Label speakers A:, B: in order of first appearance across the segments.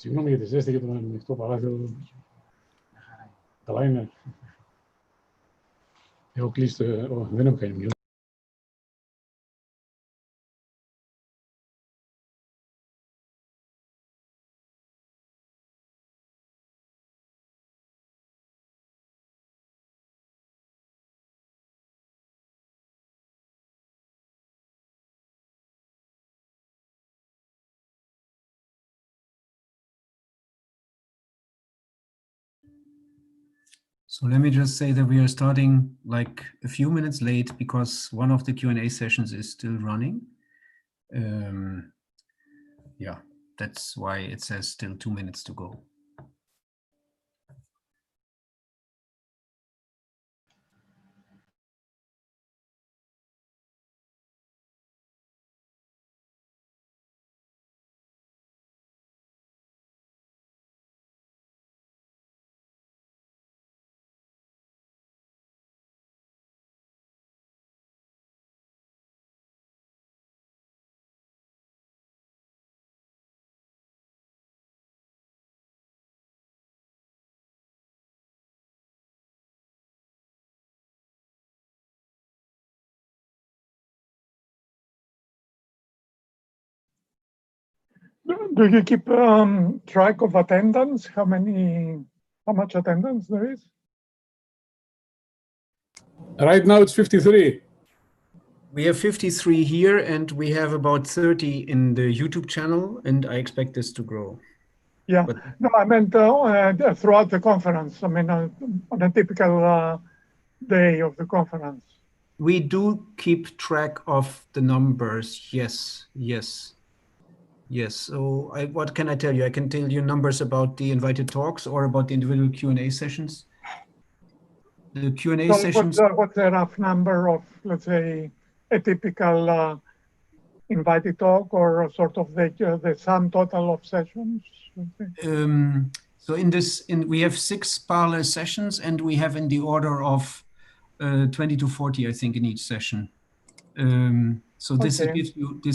A: Συγγνώμη για τη ζέστη και τον ανοιχτό παράθυρο. Καλά είναι. Έχω κλείσει το... δεν έχω κάνει μειώση.
B: So let me just say that we are starting like a few minutes late because one of the Q&A sessions is still running. Yeah, that's why it says still 2 minutes to go.
C: Do you keep track of attendance? How much attendance there is?
A: Right now it's 53.
B: We have 53 here and we have about 30 in the YouTube channel, and I expect this to grow.
C: Yeah,
B: But,
C: no, I meant throughout the conference. I mean, on a typical day of the conference.
B: we do keep track of the numbers. Yes. So what can I tell you? I can tell you numbers about the invited talks or about the individual Q&A sessions. The Q&A sessions.
C: What's the rough number of, let's say, a typical invited talk, or sort of the sum total of sessions?
B: So we have 6 parallel sessions, and we have in the order of 20 to 40, I think, in each session. So this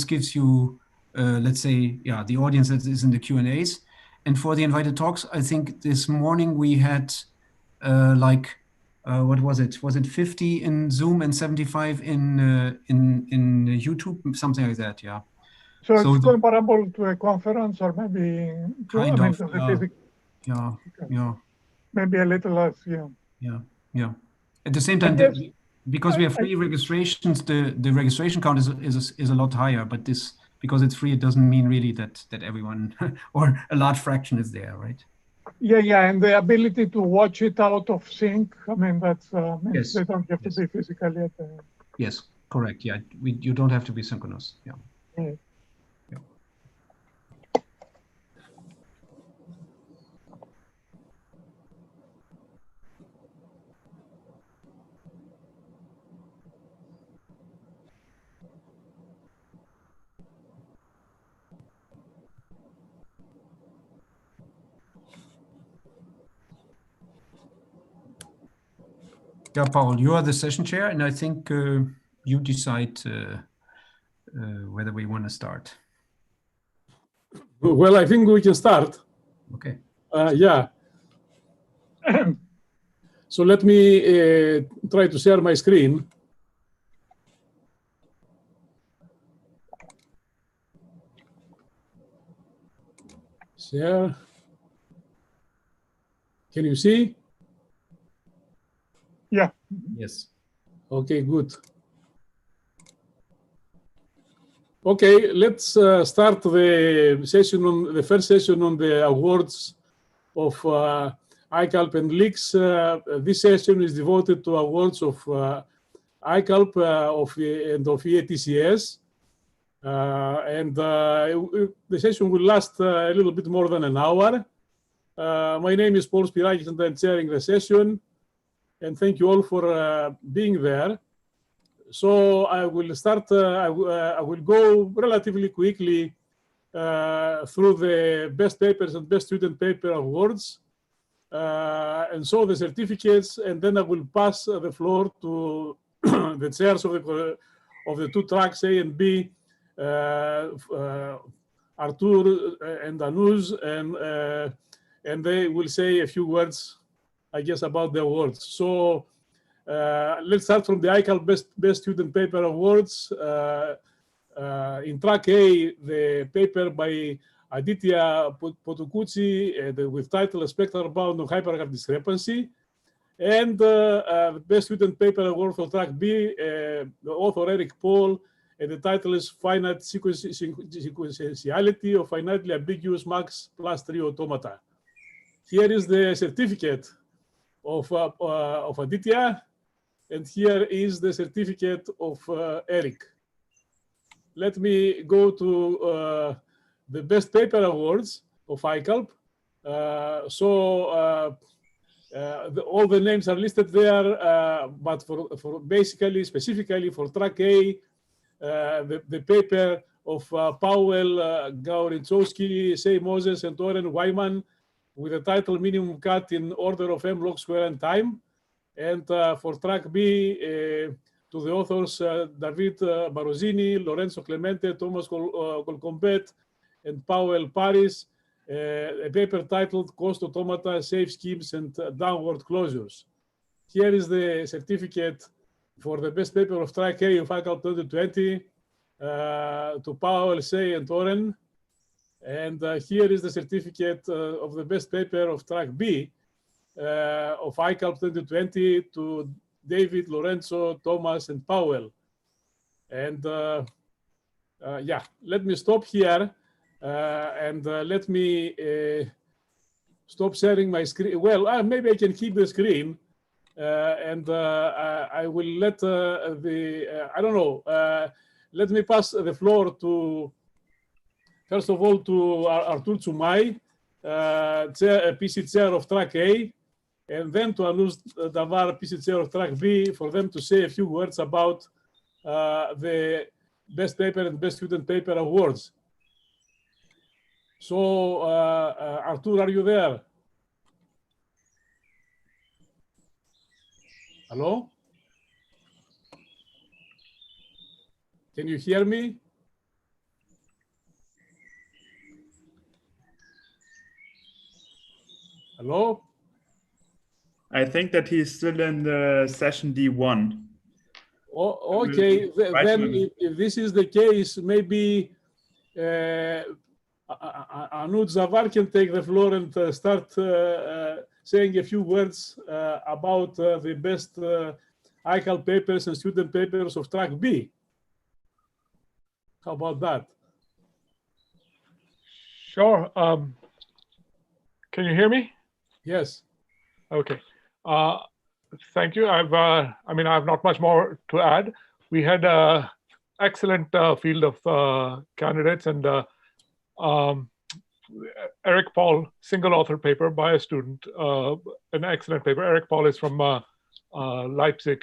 B: gives you, let's say, yeah, the audience that is in the Q&As. And for the invited talks, I think this morning we had what was it? Was it 50 in Zoom and 75 in YouTube, something like that? Yeah.
C: So it's comparable to a conference, or maybe
B: kind of, yeah.
C: Maybe a little less,
B: yeah. At the same time, because we have free registrations, the registration count is a lot higher. But this, because it's free, it doesn't mean really that everyone or a large fraction is there, right?
C: Yeah, and the ability to watch it out of sync. I mean, that's
B: yes.
C: They don't have to be physically at the.
B: Yes, correct. Yeah, you don't have to be synchronous. Yeah.
C: Right.
B: Yeah, Paul, you are the session chair, and I think you decide whether we want to start.
A: Well, I think we can start.
B: Okay.
A: Yeah. So let me try to share my screen. Share. Can you see?
C: Yeah.
B: Yes.
A: Okay, good. Okay, let's start the session the first session on the awards of ICALP and LEAKS. This session is devoted to awards of ICALP and of eatcs. The session will last a little bit more than an hour. My name is Paul Spirakis, and I'm chairing the session. And thank you all for being there. So I will start. I will go relatively quickly through the best papers and best student paper awards, and so the certificates, and then I will pass the floor to the chairs of the 2 tracks A and B Artur and Anuj, and they will say a few words, I guess, about the awards. So let's start from the ICALP Best Student Paper Awards. In track A, the paper by Aditya Potukuchi with title A Spectral Bound on Hypergraph Discrepancy. And the Best Student Paper Award for track B, the author Eric Paul, and the title is Finite Sequentiality of Finitely Ambiguous Max plus 3 Automata. Here is the certificate of Aditya, and here is the certificate of Eric. Let me go to the Best Paper Awards of ICALP. All the names are listed there, but for basically, specifically for track A, the paper of Powell, Gaurinchowski, Say Moses, and Oren Wyman with the title Minimum Cut in Order of M log square and Time. And for track B, to the authors David Barozzini, Lorenzo Clemente, Thomas Colcombet, and Powell Paris, a paper titled Cost Automata, Safe Schemes, and Downward Closures. Here is the certificate for the best paper of track A of ICALP 2020 to Powell, Say, and Oren. And here is the certificate of the best paper of track B of ICALP 2020 to David, Lorenzo, Thomas, and Powell. And yeah, let me stop here and let me stop sharing my screen. Well, maybe I can keep the screen and I will let I don't know, let me pass the floor to, first of all, to Artur Tsumai, PC chair of track A, and then to Anuj Davar, PC chair of track B, for them to say a few words about the best paper and best student paper awards. So, Artur, are you there? Hello? Can you hear me? Hello?
D: I think that he's still in the session D1.
A: Oh, okay, then if this is the case, maybe Anuj Davar can take the floor and start saying a few words about the best ICALP papers and student papers of track B. How about that?
E: Sure. Can you hear me?
A: Yes.
E: Okay. Thank you. I mean, I have not much more to add. We had an excellent field of candidates, and Eric Paul, single author paper by a student, an excellent paper. Eric Paul is from Leipzig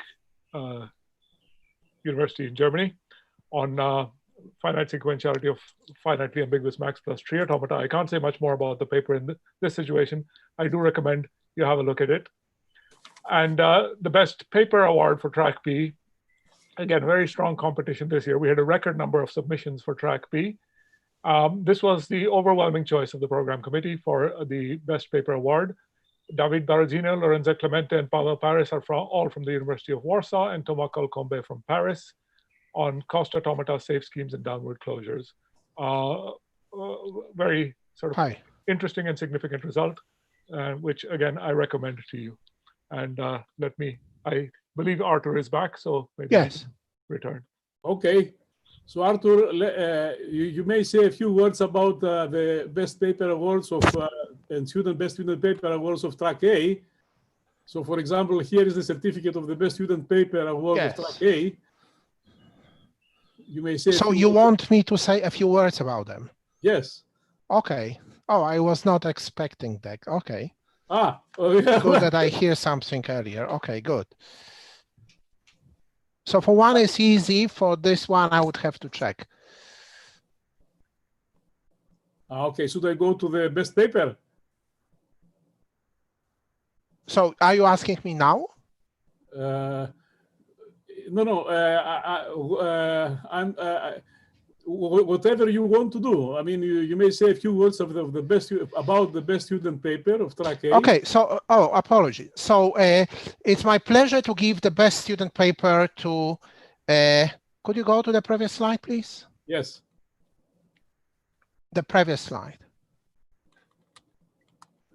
E: University in Germany on finite sequentiality of finitely ambiguous max plus 3 automata. I can't say much more about the paper in this situation. I do recommend you have a look at it. And the best paper award for track B, again, very strong competition this year. We had a record number of submissions for track B. This was the overwhelming choice of the program committee for the best paper award. David Barozzino, Lorenzo Clemente, and Pavel Paris are all from the University of Warsaw, and Thomas Colcombe from Paris on cost automata, safe schemes, and downward closures. Very sort of interesting and significant result, which again, I recommend to you. And I believe Artur is back, so maybe yes, return.
A: Okay. So Artur, you may say a few words about the best paper awards of and best student paper awards of track A. So for example, here is the certificate of the best student paper award of track A. You may say.
F: So you want me to say a few words about them?
A: Yes.
F: Okay. Oh, I was not expecting that. Okay.
A: Ah, oh, yeah.
F: Good that I hear something earlier. Okay, good. So for one, it's easy. For this one, I would have to check.
A: Okay, should I go to the best paper?
F: So are you asking me now?
A: No. whatever you want to do. I mean, you may say a few words of about the best student paper of track A.
F: Okay, so, apology. So it's my pleasure to give the best student paper to, could you go to the previous slide, please?
A: Yes.
F: The previous slide.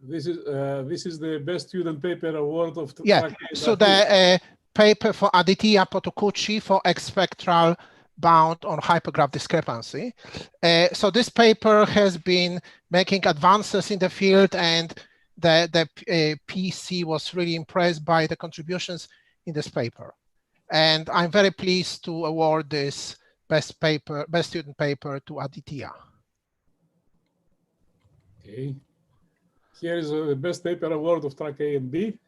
A: This is the best student paper award of
F: Yeah,
A: track A.
F: so the paper for Aditya Potokuchi for X-spectral bound on hypergraph discrepancy. So this paper has been making advances in the field, and the PC was really impressed by the contributions in this paper. And I'm very pleased to award this best student paper to Aditya.
A: Okay. Here is the best paper award of track A and B.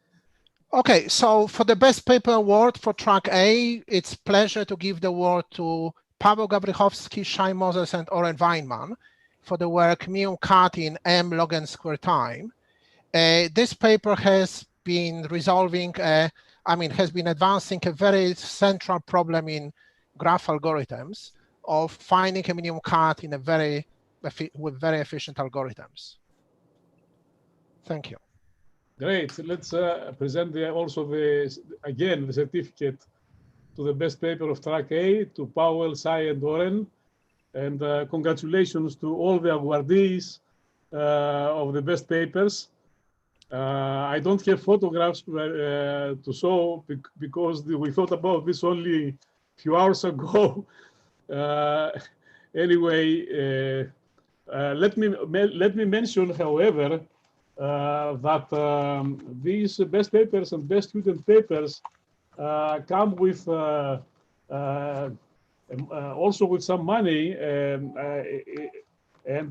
F: Okay, so for the best paper award for track A, it's pleasure to give the award to Paweł Gabrychowski, Shai Moses, and Oren Weinman for the work mu cut in m log n square time. This paper has been resolving, has been advancing a very central problem in graph algorithms of finding a minimum cut in with very efficient algorithms. Thank you.
A: Great. Let's present again the certificate to the best paper of track A to Paweł, Shai, and Oren. And congratulations to all the awardees of the best papers. I don't have photographs to show because we thought about this only a few hours ago. Anyway, let me mention, however, that these best papers and best student papers come with also with some money, and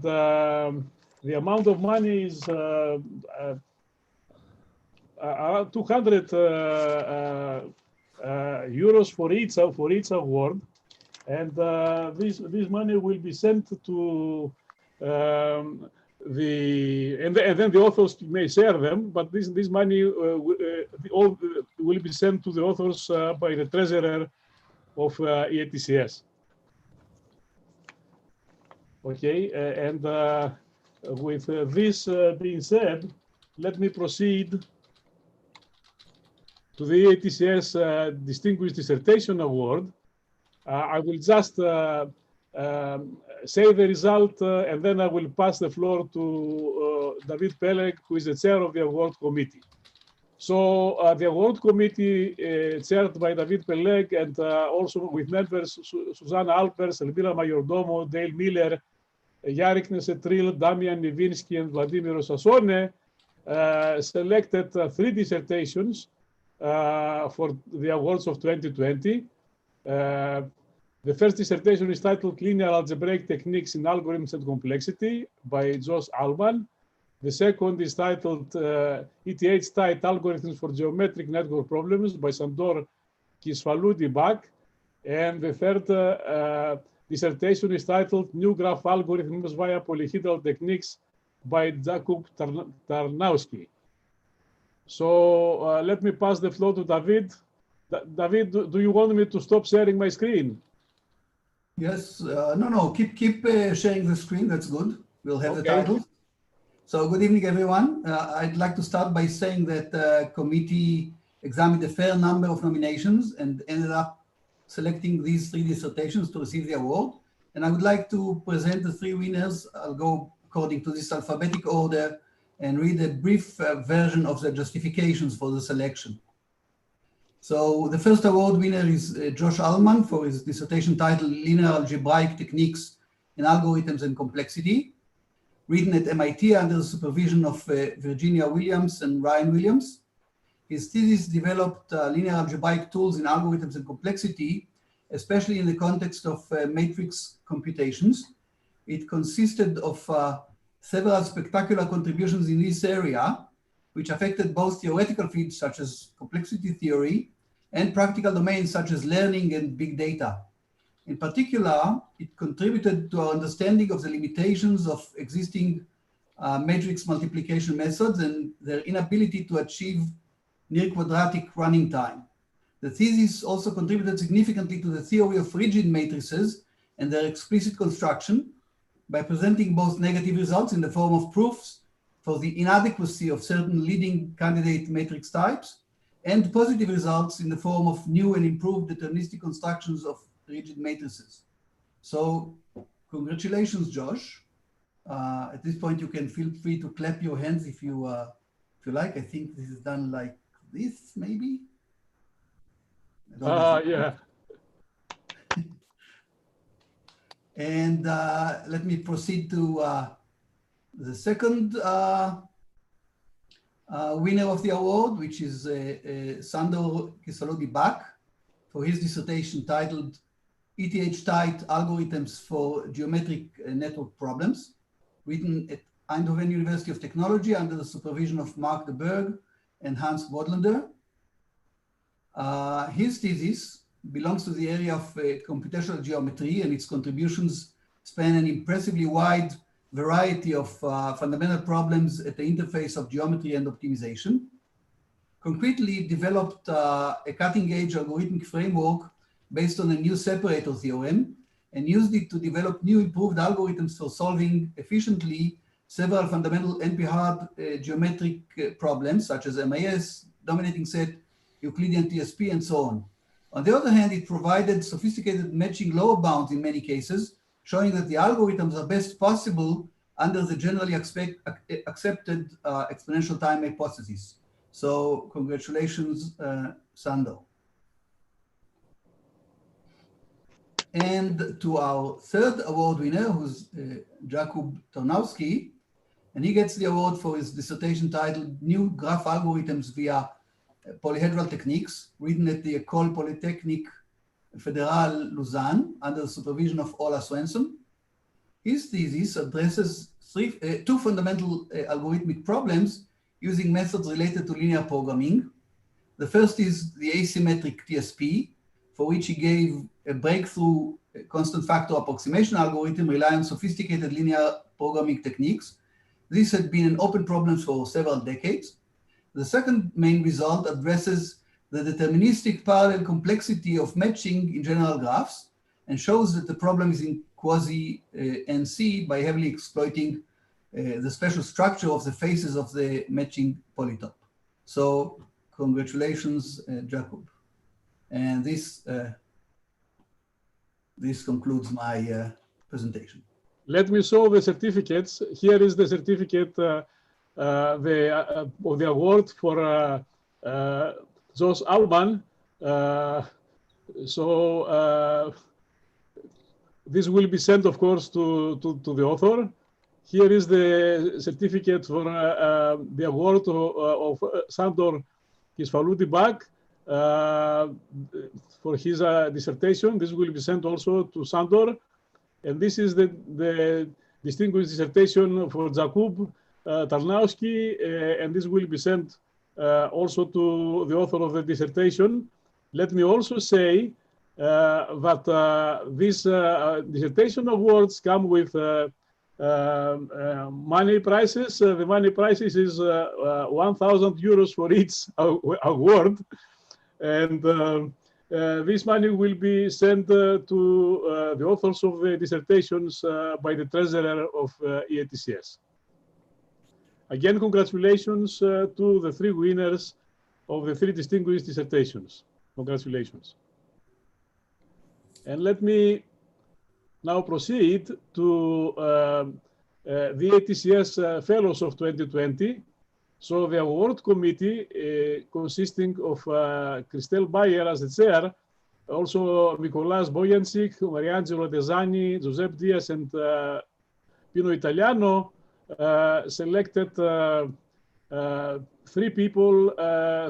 A: the amount of money is around 200 euros for each award, and this money will be sent to and then the authors may share them, but this money all will be sent to the authors by the treasurer of EATCS. Okay, and with this being said, let me proceed to the EATCS Distinguished Dissertation Award. I will just say the result, and then I will pass the floor to David Peleg, who is the chair of the award committee. So the award committee, chaired by David Peleg, and also with members Susanna Alpers, Elvira Mayordomo, Dale Miller, Yarik Nesetril, Damian Nivinsky, and Vladimir Sassone, selected 3 dissertations for the awards of 2020. The first dissertation is titled Linear Algebraic Techniques in Algorithms and Complexity by Josh Allman. The second is titled ETH-tight Algorithms for Geometric Network Problems by Sandor Kisfaloudi-Bak. And the third dissertation is titled New Graph Algorithms via Polyhedral Techniques by Jakub Tarnowski. So let me pass the floor to David. David, do you want me to stop sharing my screen?
G: Yes, no, keep sharing the screen, that's good. We'll have the titles. So good evening, everyone. I'd like to start by saying that the committee examined a fair number of nominations and ended up selecting these 3 dissertations to receive the award. And I would like to present the 3 winners. I'll go according to this alphabetic order and read a brief version of the justifications for the selection. So the first award winner is Josh Allman for his dissertation titled Linear Algebraic Techniques in Algorithms and Complexity, written at MIT under the supervision of Virginia Williams and Ryan Williams. His thesis developed linear algebraic tools in algorithms and complexity, especially in the context of matrix computations. It consisted of several spectacular contributions in this area, which affected both theoretical fields such as complexity theory and practical domains such as learning and big data. In particular, it contributed to our understanding of the limitations of existing matrix multiplication methods and their inability to achieve near quadratic running time. The thesis also contributed significantly to the theory of rigid matrices and their explicit construction by presenting both negative results in the form of proofs for the inadequacy of certain leading candidate matrix types, and positive results in the form of new and improved deterministic constructions of rigid matrices. So congratulations, Josh. At this point, you can feel free to clap your hands if you like. I think this is done like this, maybe?
A: Yeah.
G: And let me proceed to the second winner of the award, which is Sandor Kisalodi-Bak, for his dissertation titled ETH-tight Algorithms for Geometric Network Problems, written at Eindhoven University of Technology under the supervision of Mark de Berg and Hans Bodlander. His thesis belongs to the area of computational geometry, and its contributions span an impressively wide variety of fundamental problems at the interface of geometry and optimization. Concretely, it developed a cutting-edge algorithmic framework based on a new separator theorem, and used it to develop new improved algorithms for solving efficiently several fundamental NP-hard geometric problems, such as MIS, dominating set, Euclidean TSP, and so on. On the other hand, it provided sophisticated matching lower bounds in many cases, showing that the algorithms are best possible under the generally accepted exponential time hypothesis. So congratulations, Sandor. And to our third award winner, who's Jakub Tarnowski, and he gets the award for his dissertation titled New Graph Algorithms via Polyhedral Techniques, written at the École Polytechnique Fédérale Lausanne under the supervision of Ola Svensson. His thesis addresses two fundamental algorithmic problems using methods related to linear programming. The first is the asymmetric TSP, for which he gave a breakthrough constant factor approximation algorithm relying on sophisticated linear programming techniques. This had been an open problem for several decades. The second main result addresses the deterministic parallel complexity of matching in general graphs and shows that the problem is in quasi-NC by heavily exploiting the special structure of the faces of the matching polytope. So congratulations, Jakub. And this concludes my presentation.
A: Let me show the certificates. Here is the certificate of the award for Josh Alban. This will be sent, of course, to the author. Here is the certificate for the award of Sandor Kisalodi-Bak for his dissertation. This will be sent also to Sandor. And this is the distinguished dissertation for Jakub Tarnowski, and this will be sent also to the author of the dissertation. Let me also say that these dissertation awards come with money prizes. The money prizes is 1,000 euros for each award. And this money will be sent to the authors of the dissertations by the treasurer of EATCS. Again, congratulations to the three winners of the three distinguished dissertations. Congratulations. And let me now proceed to the EATCS Fellows of 2020. So the award committee, consisting of Christelle Bayer as the chair, also Nicolas Bojancic, Mariangelo Desani, Giuseppe Diaz, and Pino Italiano, selected three people,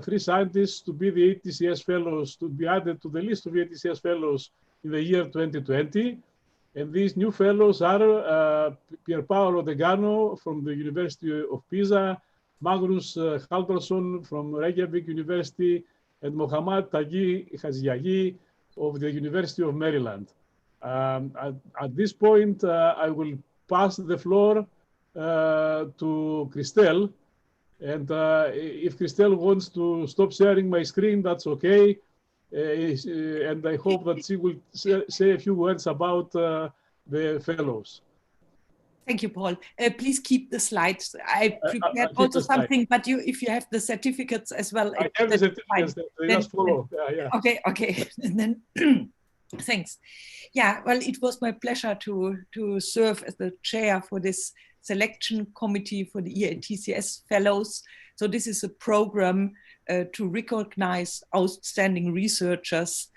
A: three scientists to be the EATCS Fellows, to be added to the list of EATCS Fellows in the year 2020. And these new fellows are Pierpaolo Degano from the University of Pisa, Magnus Haldarsson from Reykjavik University, and Mohammad Taghi Hajiagi of the University of Maryland. At this point, I will pass the floor to Christelle. And if Christelle wants to stop sharing my screen, that's okay. and I hope that she will say a few words about the fellows.
H: Thank you, Paul. Please keep the slides. I prepared
A: I'll
H: also something, but if you have the certificates as well.
A: I have the certificates, they just follow.
H: Okay, and then thanks. Yeah, well, it was my pleasure to serve as the chair for this selection committee for the EATCS fellows. So this is a program to recognize outstanding researchers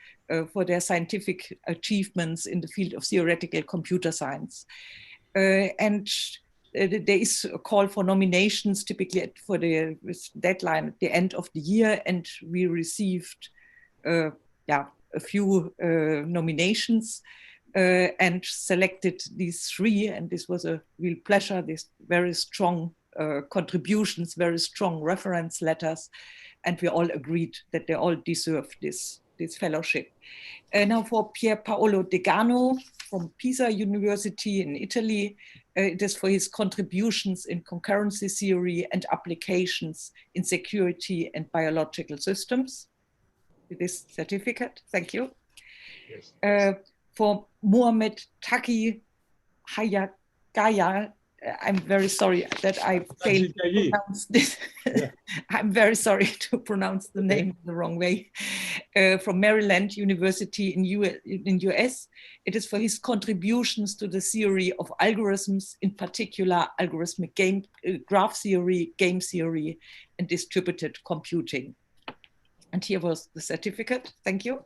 H: for their scientific achievements in the field of theoretical computer science. And there is a call for nominations typically for the deadline at the end of the year, and we received a few nominations and selected these 3, and this was a real pleasure. These very strong contributions, very strong reference letters, and we all agreed that they all deserve this fellowship. Now for Pier Paolo Degano from Pisa University in Italy, it is for his contributions in concurrency theory and applications in security and biological systems. This certificate, thank you. Yes. For Mohamed Taki Hayagaya, I'm very sorry that I failed to pronounce this. Yeah. I'm very sorry to pronounce the name the wrong way. From Maryland University in US. It is for his contributions to the theory of algorithms, in particular algorithmic graph theory, game theory, and distributed computing. And here was the certificate, thank you.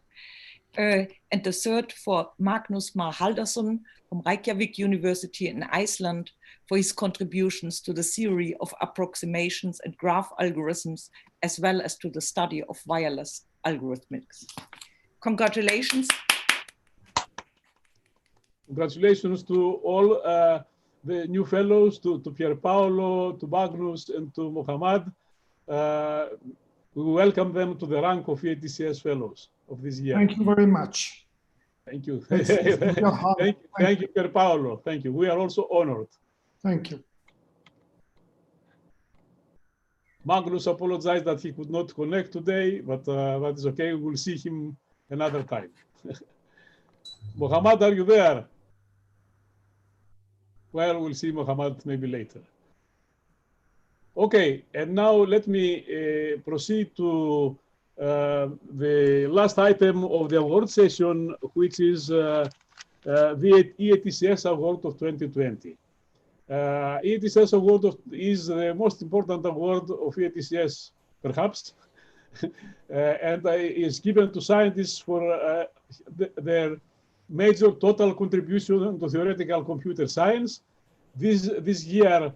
H: And the third for Magnus Mar Haldarsson from Reykjavik University in Iceland for his contributions to the theory of approximations and graph algorithms, as well as to the study of wireless algorithmics. Congratulations.
A: Congratulations to all the new fellows, to Pier Paolo, to Magnus, and to Mohammad. We welcome them to the rank of EATCS fellows of this year.
I: Thank you very much.
A: Thank you. Thank you, Pier Paolo. Thank you. We are also honored.
I: Thank you.
A: Magnus apologized that he could not connect today, but that is okay. We will see him another time. Mohammad, are you there? Well, we'll see Mohammad maybe later. Okay, and now let me proceed to the last item of the award session, which is the EATCS Award of 2020. EATCS Award is the most important award of EATCS, perhaps, and is given to scientists for their major total contribution to theoretical computer science. This year,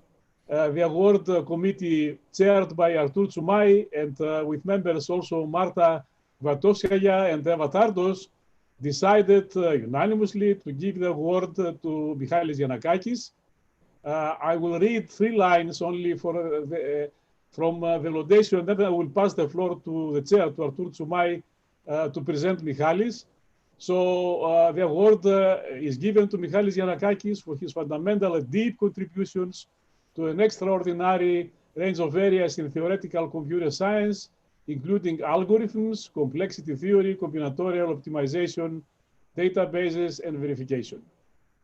A: the award committee, chaired by Artur Tsoumai and with members also Marta Vatovskaya and Eva Tardos, decided unanimously to give the award to Michalis Giannakakis. I will read 3 lines only from the laudation, then I will pass the floor to the chair, to Artur Tsoumai, to present Michalis. So the award is given to Michalis Giannakakis for his fundamental and deep contributions to an extraordinary range of areas in theoretical computer science, including algorithms, complexity theory, combinatorial optimization, databases, and verification.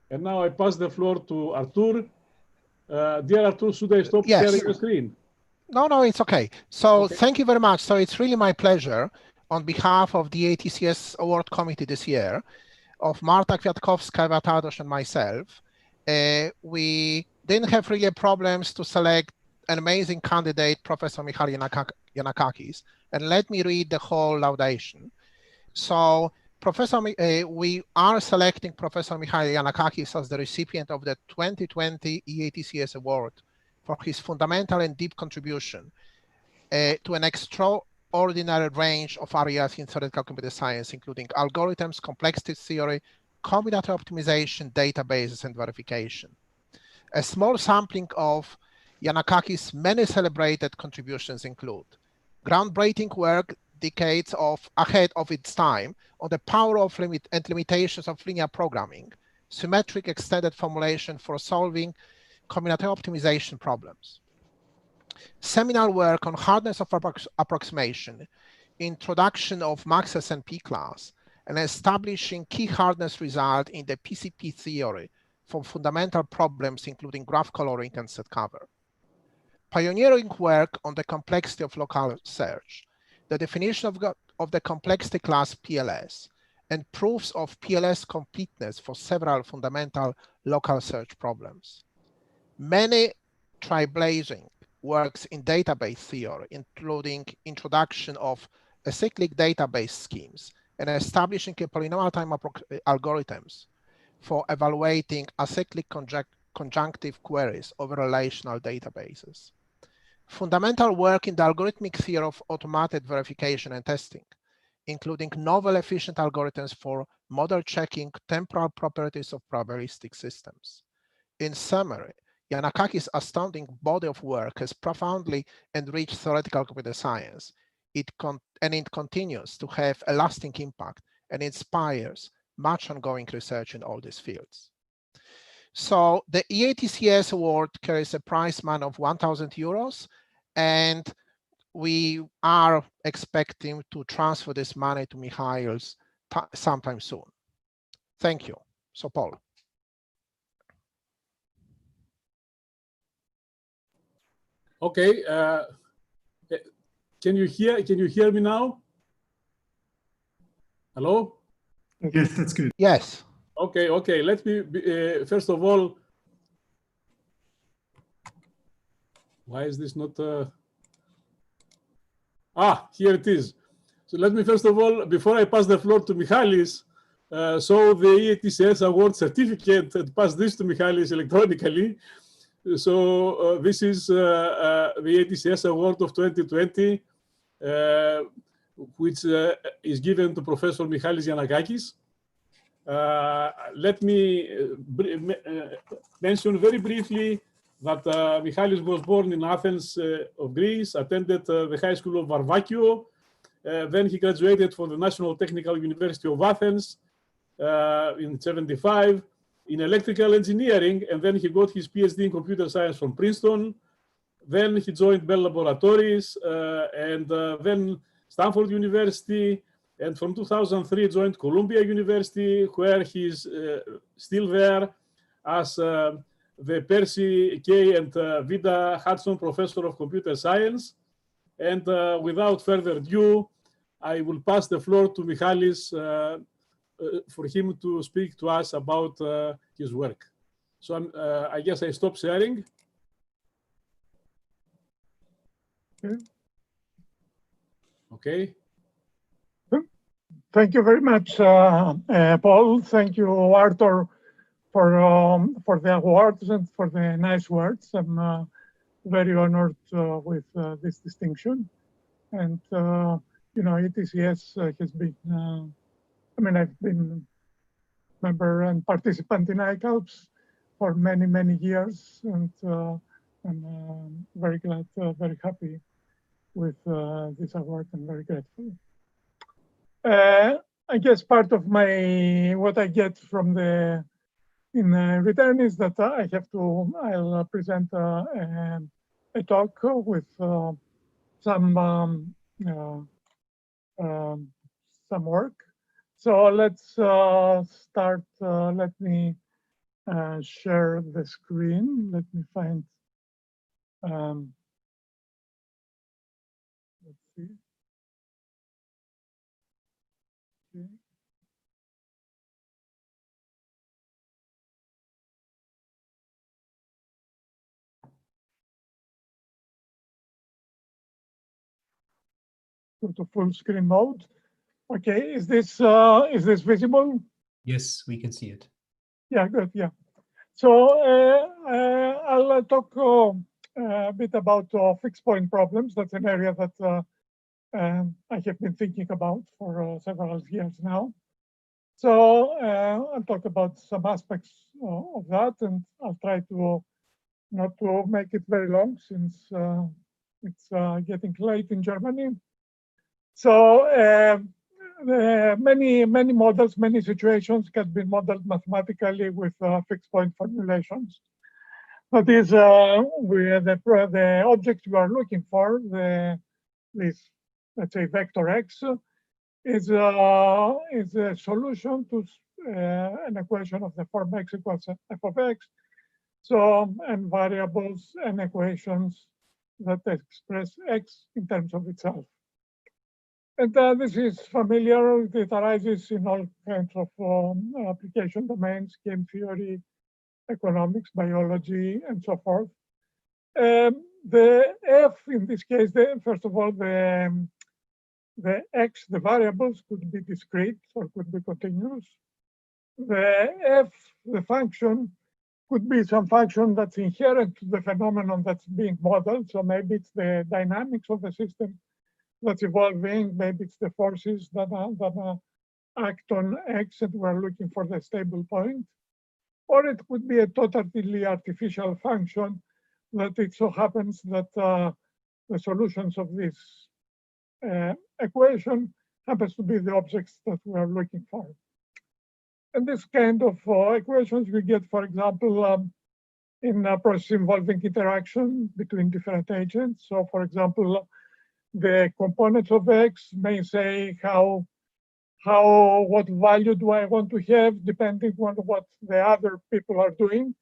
A: And now I pass the floor to Artur. Dear Artur, should I stop sharing the screen?
F: No, it's okay. So thank you very much. So it's really my pleasure on behalf of the EATCS Award Committee this year, of Marta Kwiatkowska, Eva Tardos, and myself. We didn't have really problems to select an amazing candidate, Professor Michalis Giannakakis, and let me read the whole laudation. So we are selecting Professor Michalis Giannakakis as the recipient of the 2020 EATCS Award for his fundamental and deep contribution to an extraordinary range of areas in theoretical computer science, including algorithms, complexity theory, combinatorial optimization, databases, and verification. A small sampling of Giannakakis' many celebrated contributions include groundbreaking work decades ahead of its time on the power of and limitations of linear programming, symmetric extended formulation for solving combinatorial optimization problems, seminal work on hardness of approximation, introduction of max SNP class, and establishing key hardness result in the PCP theory for fundamental problems, including graph coloring and set cover. Pioneering work on the complexity of local search, the definition of the complexity class PLS, and proofs of PLS completeness for several fundamental local search problems. Many trailblazing works in database theory, including introduction of acyclic database schemes and establishing a polynomial time algorithms for evaluating acyclic conjunctive queries over relational databases. Fundamental work in the algorithmic theory of automated verification and testing, including novel efficient algorithms for model checking temporal properties of probabilistic systems. In summary, Yannakakis' astounding body of work has profoundly enriched theoretical computer science. It continues to have a lasting impact and inspires much ongoing research in all these fields. So the eatcs award carries a prize money of 1,000 euros, and we are expecting to transfer this money to Michail's sometime soon. Thank you. So Paul.
A: Okay. Can you hear me now? Hello?
I: Yes, that's good.
F: Yes.
A: Okay. Let me first of all. Why is this not? Here it is. So let me first of all, before I pass the floor to Michalis, show the eatcs award certificate and pass this to Michalis electronically. So this is the eatcs award of 2020, which is given to Professor Michalis Yannakakis. Let me mention very briefly that Michalis was born in Athens of Greece, attended the High School of Varvakio. Then he graduated from the National Technical University of Athens in '75 in electrical engineering, and then he got his PhD in computer science from Princeton. Then he joined Bell Laboratories and then Stanford University, and from 2003 joined Columbia University, where he's still there as the Percy K. and Vida Hudson Professor of Computer Science. And without further ado, I will pass the floor to Michalis for him to speak to us about his work. So I guess I stop sharing. Okay.
C: Thank you very much, Paul. Thank you, Arthur, for the awards and for the nice words. I'm very honored with this distinction. And, you know, ETCS has been, I've been member and participant in ICALPs for many, many years. And I'm very glad, very happy with this award and very grateful. I guess part of what I get from in return is that I'll present a talk with some work. So let's start. Let me share the screen. Let me find. Let's see. Okay. Go to full screen mode. Okay, is this visible?
B: Yes, we can see it.
C: Yeah, good. Yeah. So I'll talk a bit about fixed point problems. That's an area that I have been thinking about for several years now. So I'll talk about some aspects of that, and I'll try to not to make it very long since it's getting late in Germany. So many models, many situations can be modeled mathematically with fixed point formulations. That is, the object we are looking for, this let's say, vector x, is a solution to an equation of the form x equals f of x. So, and variables and equations that express x in terms of itself. And this is familiar. It arises in all kinds of application domains, game theory, economics, biology, and so forth. The f, in this case, first of all, the x, the variables, could be discrete or could be continuous. The f, the function, could be some function that's inherent to the phenomenon that's being modeled. So maybe it's the dynamics of the system that's evolving. Maybe it's the forces that act on x, and we're looking for the stable point. Or it could be a totally artificial function that it so happens that the solutions of this equation happens to be the objects that we are looking for. And this kind of equations we get, for example, in a process involving interaction between different agents. So, for example, the components of x may say what value do I want to have depending on what the other people are doing.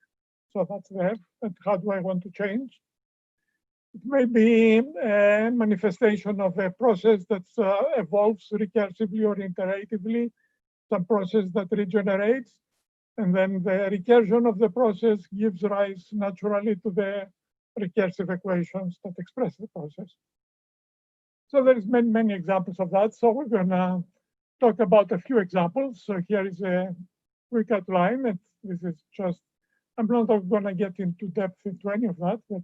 C: So that's the f, and how do I want to change? It may be a manifestation of a process that evolves recursively or iteratively, some process that regenerates, and then the recursion of the process gives rise naturally to the recursive equations that express the process. So there's many examples of that. So we're gonna talk about a few examples. So here is a quick outline, and this is just, I'm not gonna get into depth into any of that, but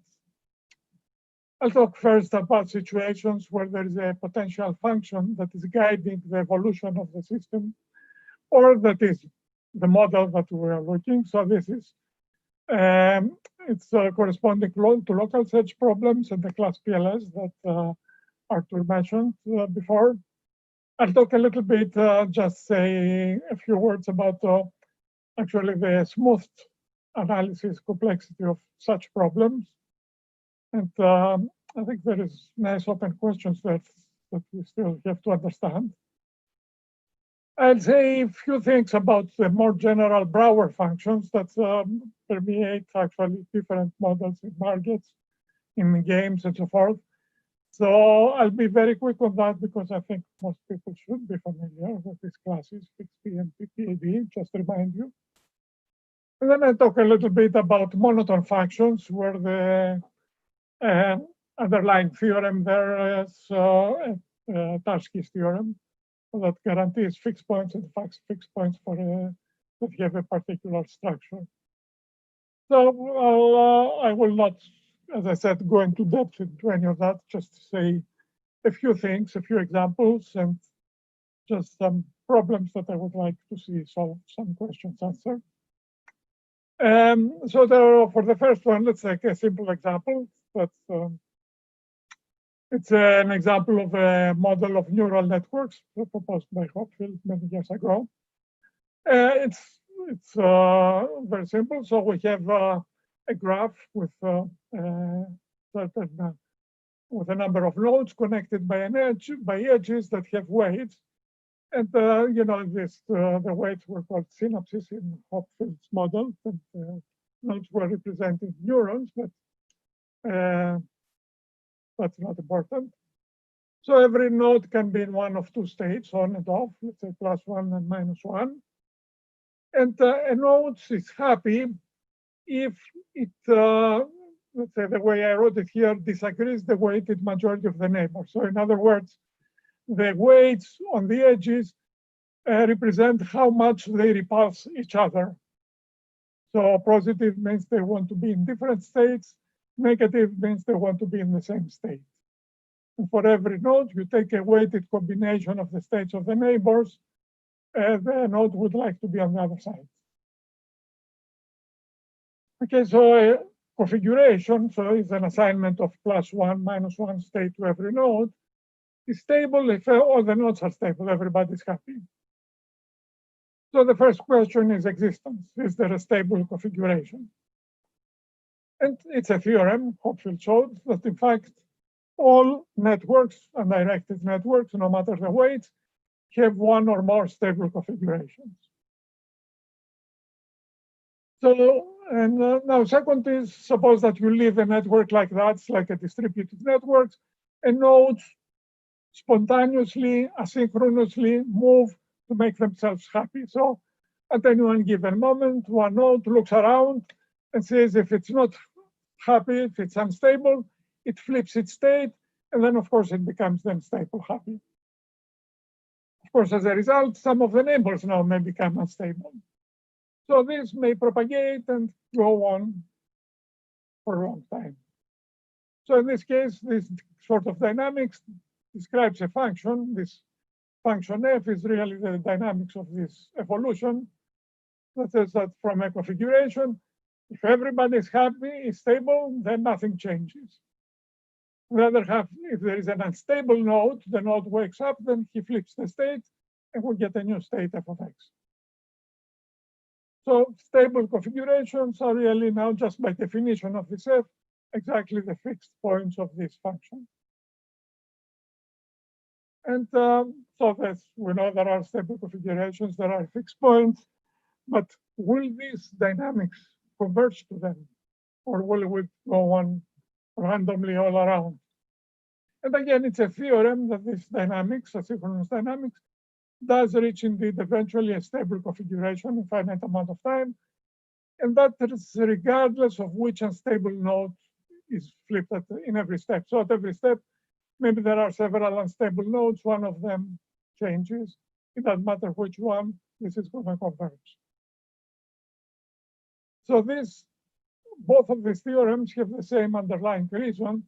C: I'll talk first about situations where there is a potential function that is guiding the evolution of the system, or that is the model that we are looking. So this is, it's corresponding to local search problems and the class PLS that Arthur mentioned before. I'll talk a little bit, just say a few words about actually the smooth analysis complexity of such problems. And I think there is nice open questions that we still have to understand. I'll say a few things about the more general Brouwer functions that permeate actually different models in markets, in games, and so forth. So I'll be very quick on that because I think most people should be familiar with these classes, FixP and PPAD, just to remind you. And then I talk a little bit about monotone functions, where the underlying theorem there is Tarski's theorem that guarantees fixed points and fixed points for that have a particular structure. So I will not, as I said, go into depth into any of that, just to say a few things, a few examples, and just some problems that I would like to see solved, some questions answered. So there, for the first one, let's take a simple example. It's an example of a model of neural networks proposed by Hopfield many years ago. It's very simple. So we have a graph with a number of nodes connected by edges that have weights, and you know, the weights were called synapses in Hopfield's model, and nodes were representing neurons, but that's not important. So every node can be in one of two states, on and off, let's say +1 and -1. And a node is happy if it, let's say the way I wrote it here, disagrees the weighted majority of the neighbors. So in other words, the weights on the edges represent how much they repulse each other. So positive means they want to be in different states. Negative means they want to be in the same state. And for every node, you take a weighted combination of the states of the neighbors, the node would like to be on the other side. Okay, so configuration, so it's an assignment of +1, -1 state to every node, is stable if all the nodes are stable, everybody's happy. So the first question is existence. Is there a stable configuration? And it's a theorem, Hopfield showed, that in fact, all networks, undirected networks, no matter the weight, have one or more stable configurations. So, and now second is, suppose that you leave a network like that, it's like a distributed network, and nodes spontaneously, asynchronously move to make themselves happy. So at any one given moment, one node looks around and says if it's not happy, if it's unstable, it flips its state, and then of course it becomes then stable, happy. Of course, as a result, some of the neighbors now may become unstable. So this may propagate and go on for a long time. So in this case, this sort of dynamics describes a function. This function f is really the dynamics of this evolution. That says that from a configuration, if everybody is happy, is stable, then nothing changes. On the other hand, if there is an unstable node, the node wakes up, then he flips the state, and we get a new state f of x. So stable configurations are really now, just by definition of this f, exactly the fixed points of this function. And so that's, we know there are stable configurations, there are fixed points, but will these dynamics converge to them? Or will we go on randomly all around? And again, it's a theorem that this dynamics, asynchronous dynamics, does reach indeed eventually a stable configuration in finite amount of time. And that is regardless of which unstable node is flipped in every step. So at every step, maybe there are several unstable nodes, one of them changes. It doesn't matter which one, this is going to converge. So both of these theorems have the same underlying reason.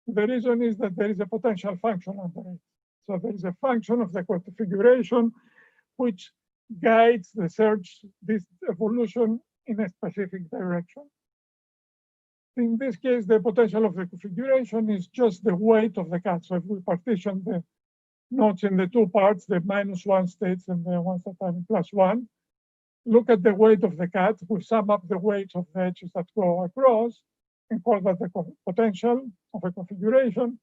C: The reason is that there is a potential function under it. So there is a function of the configuration which guides the search, this evolution in a specific direction. In this case, the potential of the configuration is just the weight of the cat. So if we partition the nodes in the two parts, the -1 states and the ones that are +1, look at the weight of the cat, we sum up the weights of the edges that go across and call that the potential of a configuration.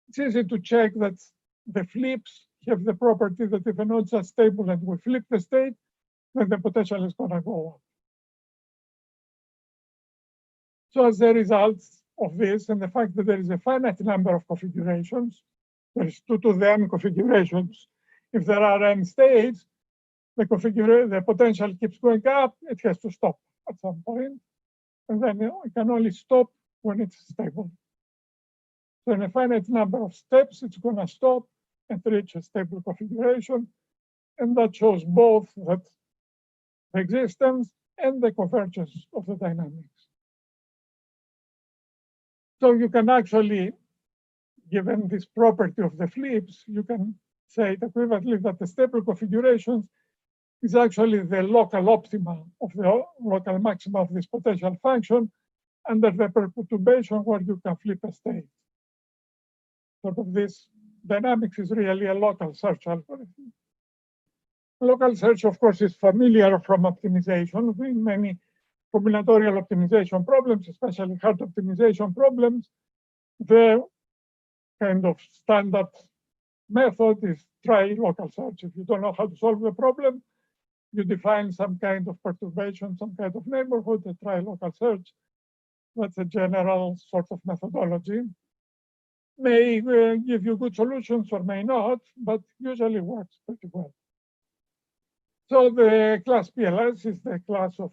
C: It's easy to check that the flips have the property that if the nodes are stable and we flip the state, then the potential is going to go up. So as a result of this and the fact that there is a finite number of configurations, there is 2 to the n configurations. If there are n states, the potential keeps going up, it has to stop at some point. And then it can only stop when it's stable. So in a finite number of steps, it's going to stop and reach a stable configuration. And that shows both that the existence and the convergence of the dynamics. So you can actually, given this property of the flips, you can say equivalently that the stable configurations is actually the local optima of the local maxima of this potential function under the perturbation where you can flip a state. Sort of this dynamics is really a local search algorithm. Local search, of course, is familiar from optimization. In many combinatorial optimization problems, especially hard optimization problems, the kind of standard method is try local search. If you don't know how to solve the problem, you define some kind of perturbation, some kind of neighborhood, and try local search. That's a general sort of methodology. May give you good solutions or may not, but usually works pretty well. So the class PLS is the class of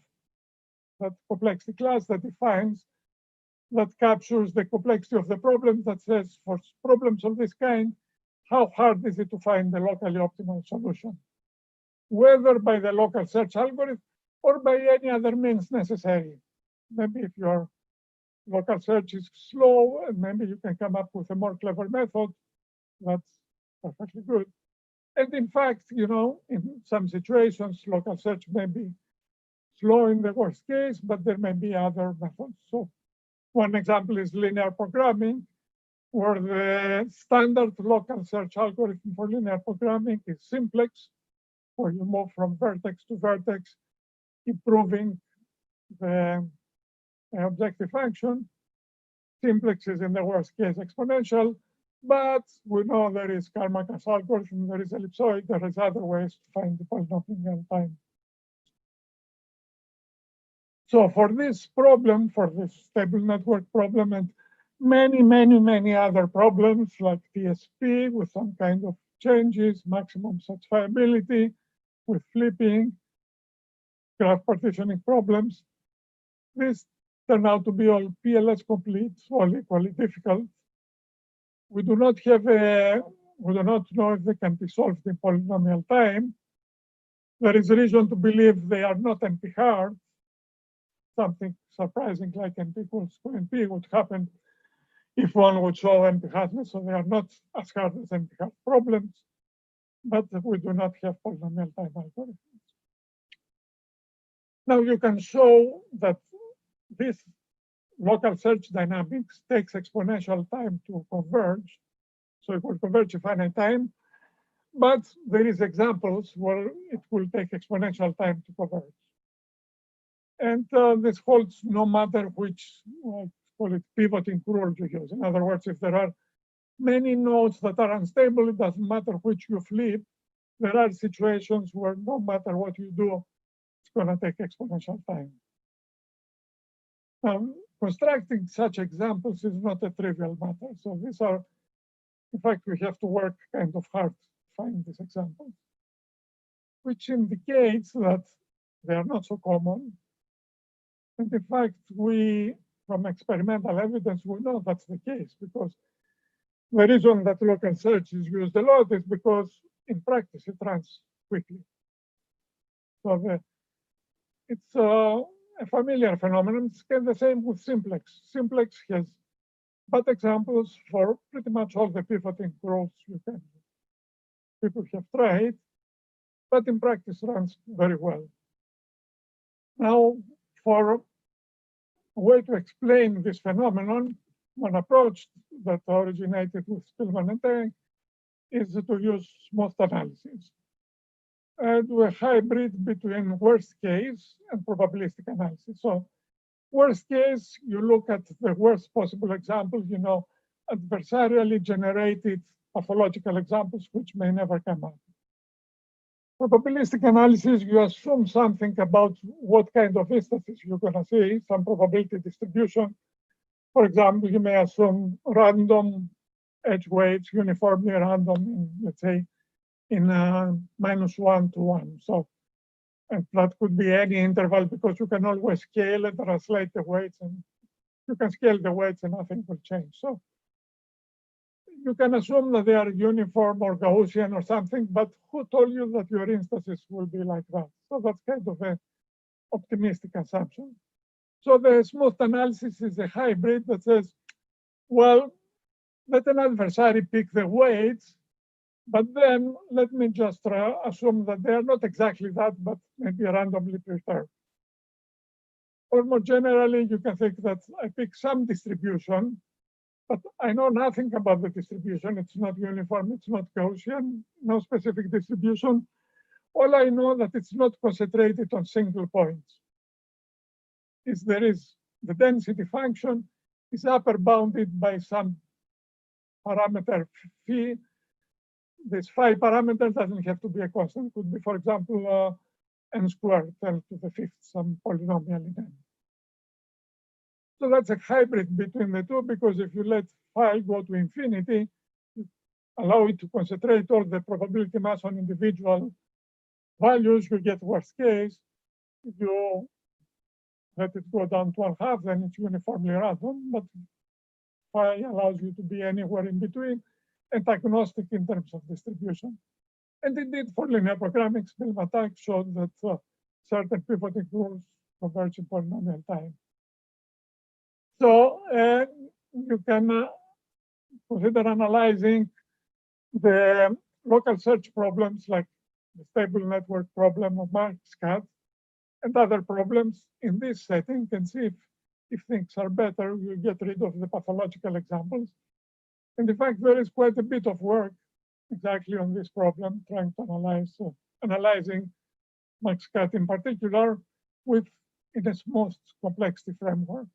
C: that complexity class that defines, that captures the complexity of the problem, that says for problems of this kind, how hard is it to find the locally optimal solution, whether by the local search algorithm or by any other means necessary. Maybe if your local search is slow, and maybe you can come up with a more clever method, that's perfectly good. And in fact, you know, in some situations, local search may be slow in the worst case, but there may be other methods. So one example is linear programming, where the standard local search algorithm for linear programming is simplex, where you move from vertex to vertex, improving the objective function. simplex is in the worst case exponential, but we know there is Karmaka's algorithm, there is ellipsoid, there is other ways to find the polynomial time. So for this problem, for this stable network problem, and many other problems like TSP with some kind of changes, maximum satisfiability with flipping, graph partitioning problems, these turn out to be all PLS complete, all equally difficult. We do not know if they can be solved in polynomial time. There is reason to believe they are not NP hard. Something surprising like NP equals to NP would happen if one would show NP hardness, so they are not as hard as NP hard problems, but we do not have polynomial time algorithms. Now you can show that this local search dynamics takes exponential time to converge, so it will converge in finite time, but there is examples where it will take exponential time to converge. And this holds no matter which, call it pivoting rule you use. In other words, if there are many nodes that are unstable, it doesn't matter which you flip. There are situations where no matter what you do, it's going to take exponential time. Constructing such examples is not a trivial matter. So these are, in fact, we have to work kind of hard to find these examples, which indicates that they are not so common. And in fact, from experimental evidence, we know that's the case, because the reason that local search is used a lot is because in practice it runs quickly. So it's a familiar phenomenon. It's the same with simplex. Simplex has bad examples for pretty much all the pivoting rules people have tried, but in practice runs very well. Now, for a way to explain this phenomenon, one approach that originated with Spillman and Teng is to use most analysis. Do a hybrid between worst case and probabilistic analysis. So worst case, you look at the worst possible examples, adversarially generated pathological examples which may never come up. Probabilistic analysis, you assume something about what kind of instances you're going to see, some probability distribution. For example, you may assume random edge weights, uniformly random, in, let's say, in -1 to 1. So, and that could be any interval because you can always scale and translate the weights, and you can scale the weights and nothing will change. So you can assume that they are uniform or Gaussian or something, but who told you that your instances will be like that? So that's kind of an optimistic assumption. So the smooth analysis is a hybrid that says, well, let an adversary pick the weights, but then let me just assume that they are not exactly that, but maybe randomly perturbed. Or more generally, you can think that I pick some distribution, but I know nothing about the distribution. It's not uniform, it's not Gaussian, no specific distribution. All I know that it's not concentrated on single points. There is the density function is upper bounded by some parameter phi. This phi parameter doesn't have to be a constant. It could be, for example, n squared, 10 to the fifth, some polynomial in n. So that's a hybrid between the two, because if you let phi go to infinity, you allow it to concentrate all the probability mass on individual values, you get worst case. If you let it go down to 1/2, then it's uniformly random, but phi allows you to be anywhere in between and agnostic in terms of distribution. And indeed, for linear programming, Spillman showed that certain pivoting rules converge in polynomial time. So you can consider analyzing the local search problems like the stable network problem of Marx-Kat and other problems in this setting and see if things are better, you get rid of the pathological examples. And in fact, there is quite a bit of work exactly on this problem, trying to analyzing Marx-Kat in particular in its most complexity framework.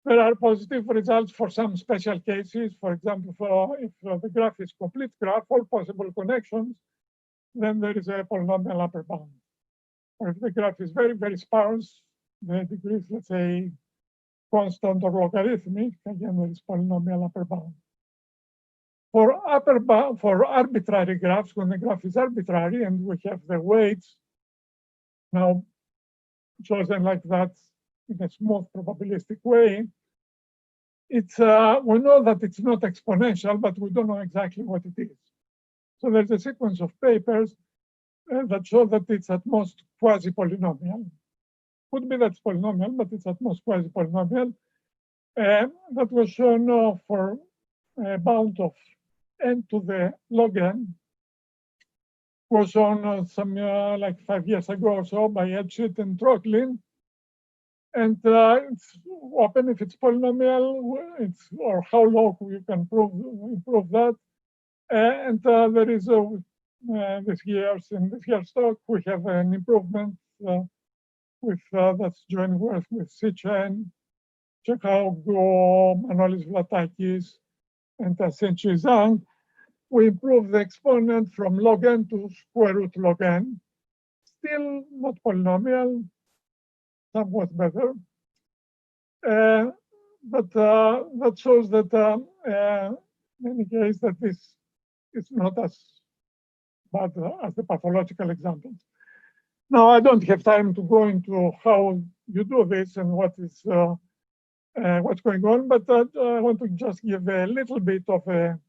C: There are positive results for some special cases. For example, if the graph is complete graph, all possible connections, then there is a polynomial upper bound. Or if the graph is very, very sparse, the degree is, let's say, constant or logarithmic, again, there is polynomial upper bound. For upper bound, for arbitrary graphs, when the graph is arbitrary and we have the weights now chosen like that in a smooth probabilistic way, it's we know that it's not exponential, but we don't know exactly what it is. So there's a sequence of papers that show that it's at most quasi-polynomial. Could be that's polynomial, but it's at most quasi-polynomial. That was shown for a bound of n to the log n. Was shown some like 5 years ago or so by Edshit and Trocklin. And it's open if it's polynomial, or how low you can improve that. And there is this year's talk, we have an improvement with that's joint work with Sichen, Chekhov, Manolis Vlatakis, and Senchi Zhang. We improve the exponent from log n to square root log n. Still not polynomial, somewhat better. But that shows that in any case that this is not as bad as the pathological examples. Now, I don't have time to go into how you do this and what is what's going on, but I want to just give a little bit of an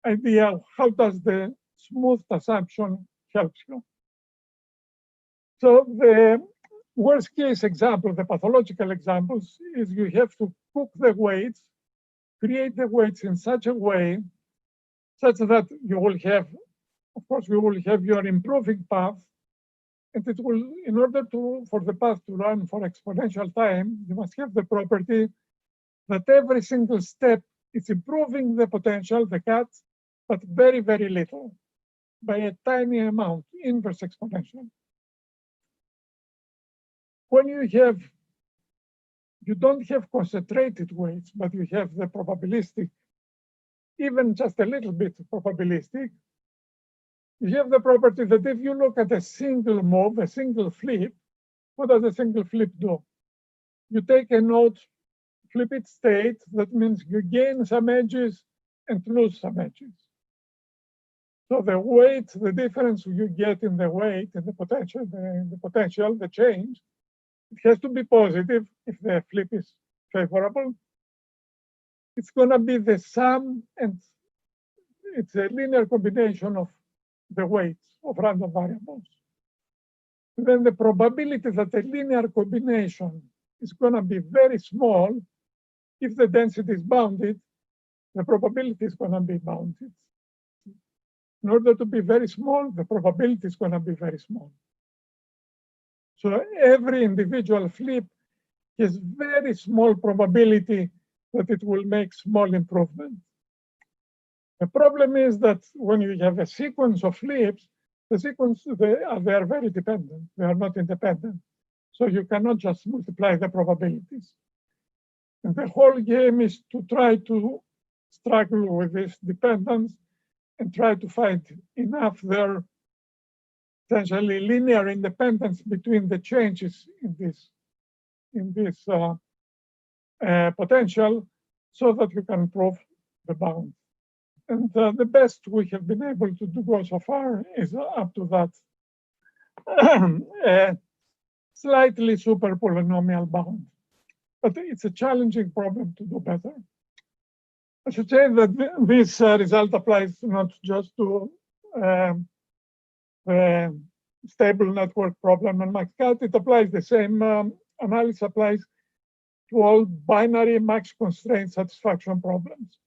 C: idea of how does the smooth assumption help you. So the worst case example, the pathological examples, is you have to cook the weights, create the weights in such a way such that you will have, of course, you will have your improving path, and it will, in order for the path to run for exponential time, you must have the property that every single step is improving the potential, the cut, but very, very little, by a tiny amount, inverse exponential. When you don't have concentrated weights, but you have the probabilistic, even just a little bit probabilistic, you have the property that if you look at a single move, a single flip, what does a single flip do? You take a node, flip its state, that means you gain some edges and lose some edges. So the weight, the difference you get in the weight and the potential, the change, it has to be positive if the flip is favorable. It's going to be the sum, and it's a linear combination of the weights of random variables. And then the probability that a linear combination is going to be very small, if the density is bounded, the probability is going to be bounded. In order to be very small, the probability is going to be very small. So every individual flip has very small probability that it will make small improvement. The problem is that when you have a sequence of flips, the sequence, they are very dependent. They are not independent. So you cannot just multiply the probabilities. And the whole game is to try to struggle with this dependence and try to find enough there, essentially linear independence between the changes in this potential, so that you can prove the bound. And the best we have been able to do so far is up to that slightly super polynomial bound. But it's a challenging problem to do better. I should say that this result applies not just to the stable network problem and max cut. It applies the same analysis applies to all binary max constraint satisfaction problems.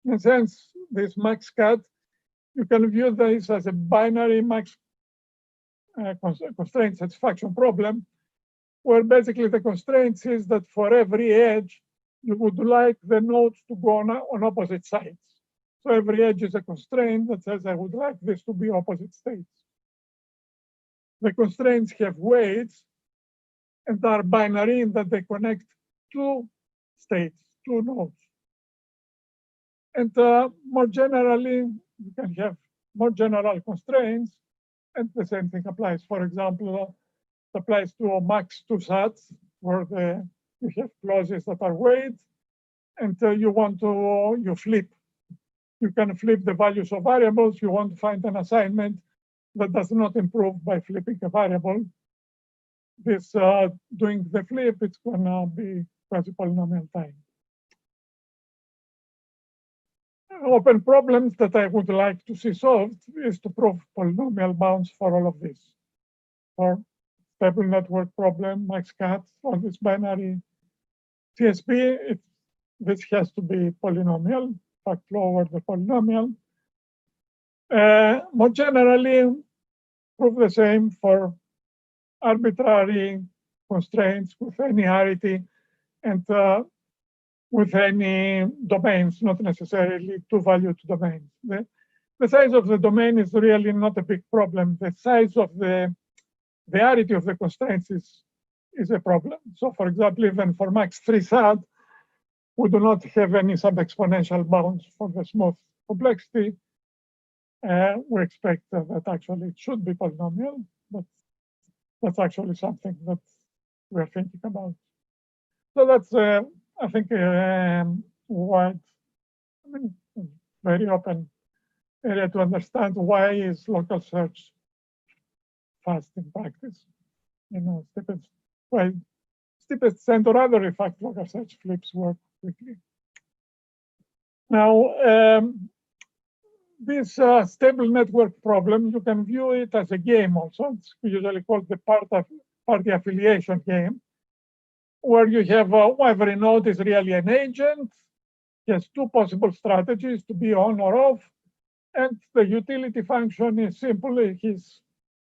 C: In a sense, this max cut, you can view this as a binary max constraint satisfaction problem, where basically the constraint is that for every edge, you would like the nodes to go on opposite sides. So every edge is a constraint that says I would like this to be opposite states. The constraints have weights and are binary in that they connect two states, 2 nodes. And more generally, you can have more general constraints, and the same thing applies. For example, it applies to max 2 sets, where you have clauses that are weighted, and you flip. You can flip the values of variables. You want to find an assignment that does not improve by flipping a variable. This doing the flip, it's gonna be quasi-polynomial time. Open problems that I would like to see solved is to prove polynomial bounds for all of this. For stable network problem, max-cut, all this binary TSP, this has to be polynomial, factor over the polynomial. More generally, prove the same for arbitrary constraints with any arity and with any domains, not necessarily 2-valued domains. The size of the domain is really not a big problem. The size of the arity of the constraints is a problem. So for example, even for max 3 SAT, we do not have any sub-exponential bounds for the smooth complexity. We expect that actually it should be polynomial, but that's actually something that we're thinking about. So that's, I think, wide, very open area to understand why is local search fast in practice. Steepest descent or other, in fact, local search flips work quickly. Now, this stable network problem, you can view it as a game also. It's usually called the party affiliation game, where you have every node is really an agent, has 2 possible strategies to be on or off, and the utility function is simply his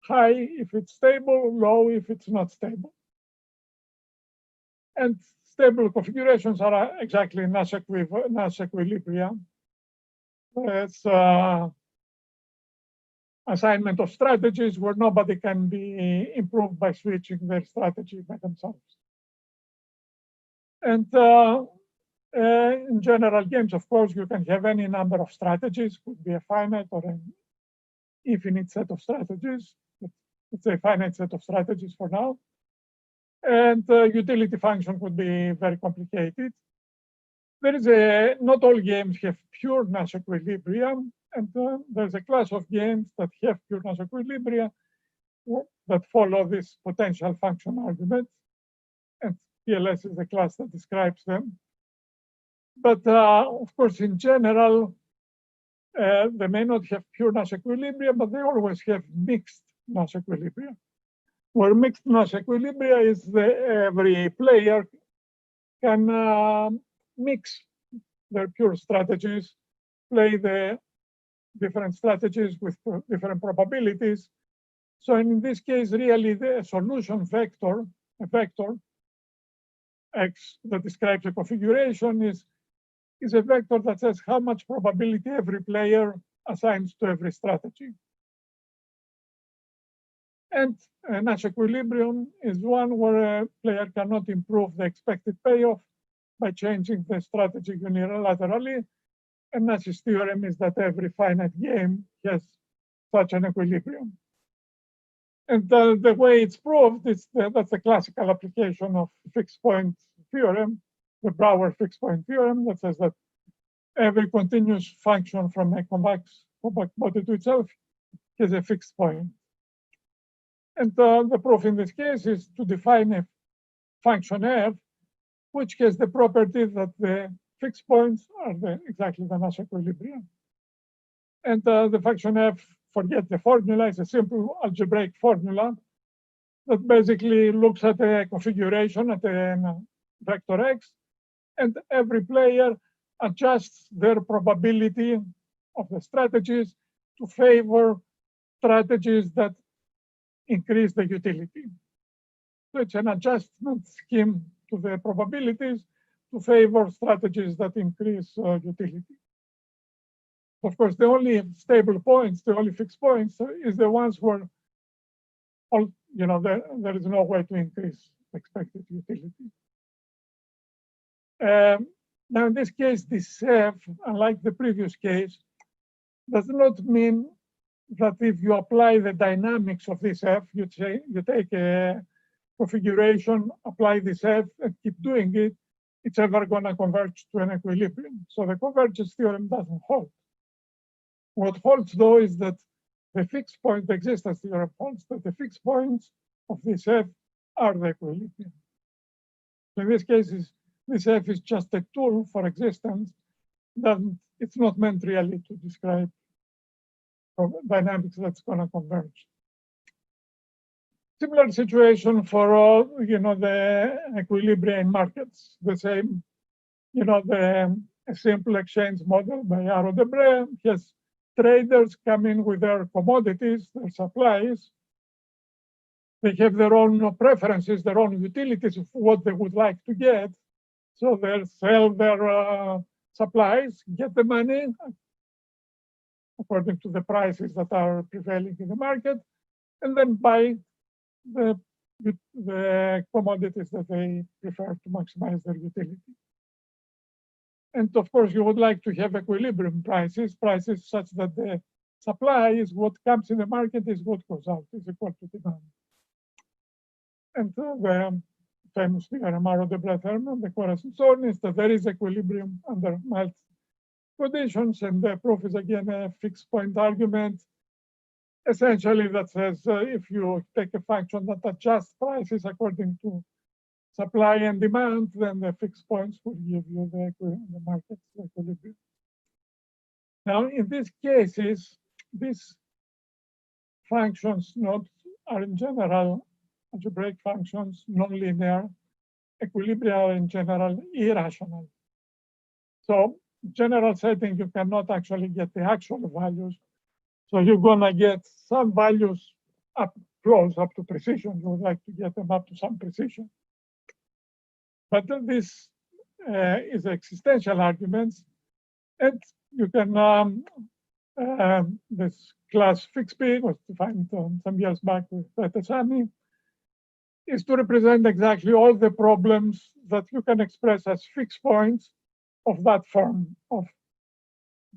C: high if it's stable, low if it's not stable. And stable configurations are exactly Nash equilibria. It's assignment of strategies where nobody can be improved by switching their strategy by themselves. And in general games, of course, you can have any number of strategies, could be a finite or an infinite set of strategies. It's a finite set of strategies for now. And utility function could be very complicated. There is not all games have pure Nash equilibrium, and there's a class of games that have pure Nash equilibria that follow this potential function argument, and PLS is the class that describes them. But of course, in general, they may not have pure Nash equilibria, but they always have mixed Nash equilibria. Where mixed Nash equilibria is every player can mix their pure strategies, play the different strategies with different probabilities. So in this case, really the solution vector, a vector X that describes a configuration is a vector that says how much probability every player assigns to every strategy. And Nash equilibrium is one where a player cannot improve the expected payoff by changing the strategy unilaterally. And Nash's theorem is that every finite game has such an equilibrium. And the way it's proved is that's a classical application of fixed point theorem, the Brouwer fixed point theorem that says that every continuous function from a compact body to itself has a fixed point. And the proof in this case is to define a function f, which has the property that the fixed points are exactly the Nash equilibrium. And the function f, forget the formula, is a simple algebraic formula that basically looks at a configuration at a vector x, and every player adjusts their probability of the strategies to favor strategies that increase the utility. So it's an adjustment scheme to the probabilities to favor strategies that increase utility. Of course, the only stable points, the only fixed points, is the ones where there is no way to increase expected utility. Now, in this case, this F, unlike the previous case, does not mean that if you apply the dynamics of this F, you take a configuration, apply this F, and keep doing it, it's ever going to converge to an equilibrium. So the convergence theorem doesn't hold. What holds, though, is that the fixed point, the existence theorem holds that the fixed points of this F are the equilibrium. So in this case, this F is just a tool for existence. It's not meant really to describe dynamics that's going to converge. Similar situation for all, the equilibrium in markets. The same, a simple exchange model by Arrow-Debré has traders come in with their commodities, their supplies. They have their own preferences, their own utilities of what they would like to get. So they sell their supplies, get the money according to the prices that are prevailing in the market, and then buy the commodities that they prefer to maximize their utility. And of course, you would like to have equilibrium prices such that the supply is what comes in the market is what goes out, is equal to demand. And the famous theorem, Arrow-Debré theorem, the corresponding zone is that there is equilibrium under mild conditions, and the proof is again a fixed point argument. Essentially, that says if you take a function that adjusts prices according to supply and demand, then the fixed points will give you the market equilibrium. Now, in these cases, these functions are in general algebraic functions, nonlinear. Equilibria are in general irrational. So, general setting, you cannot actually get the actual values. So you're going to get some values close up to precision. You would like to get them up to some precision. But this is existential arguments. And you can, this class fixed P was defined some years back with Petesani, is to represent exactly all the problems that you can express as fixed points of that form of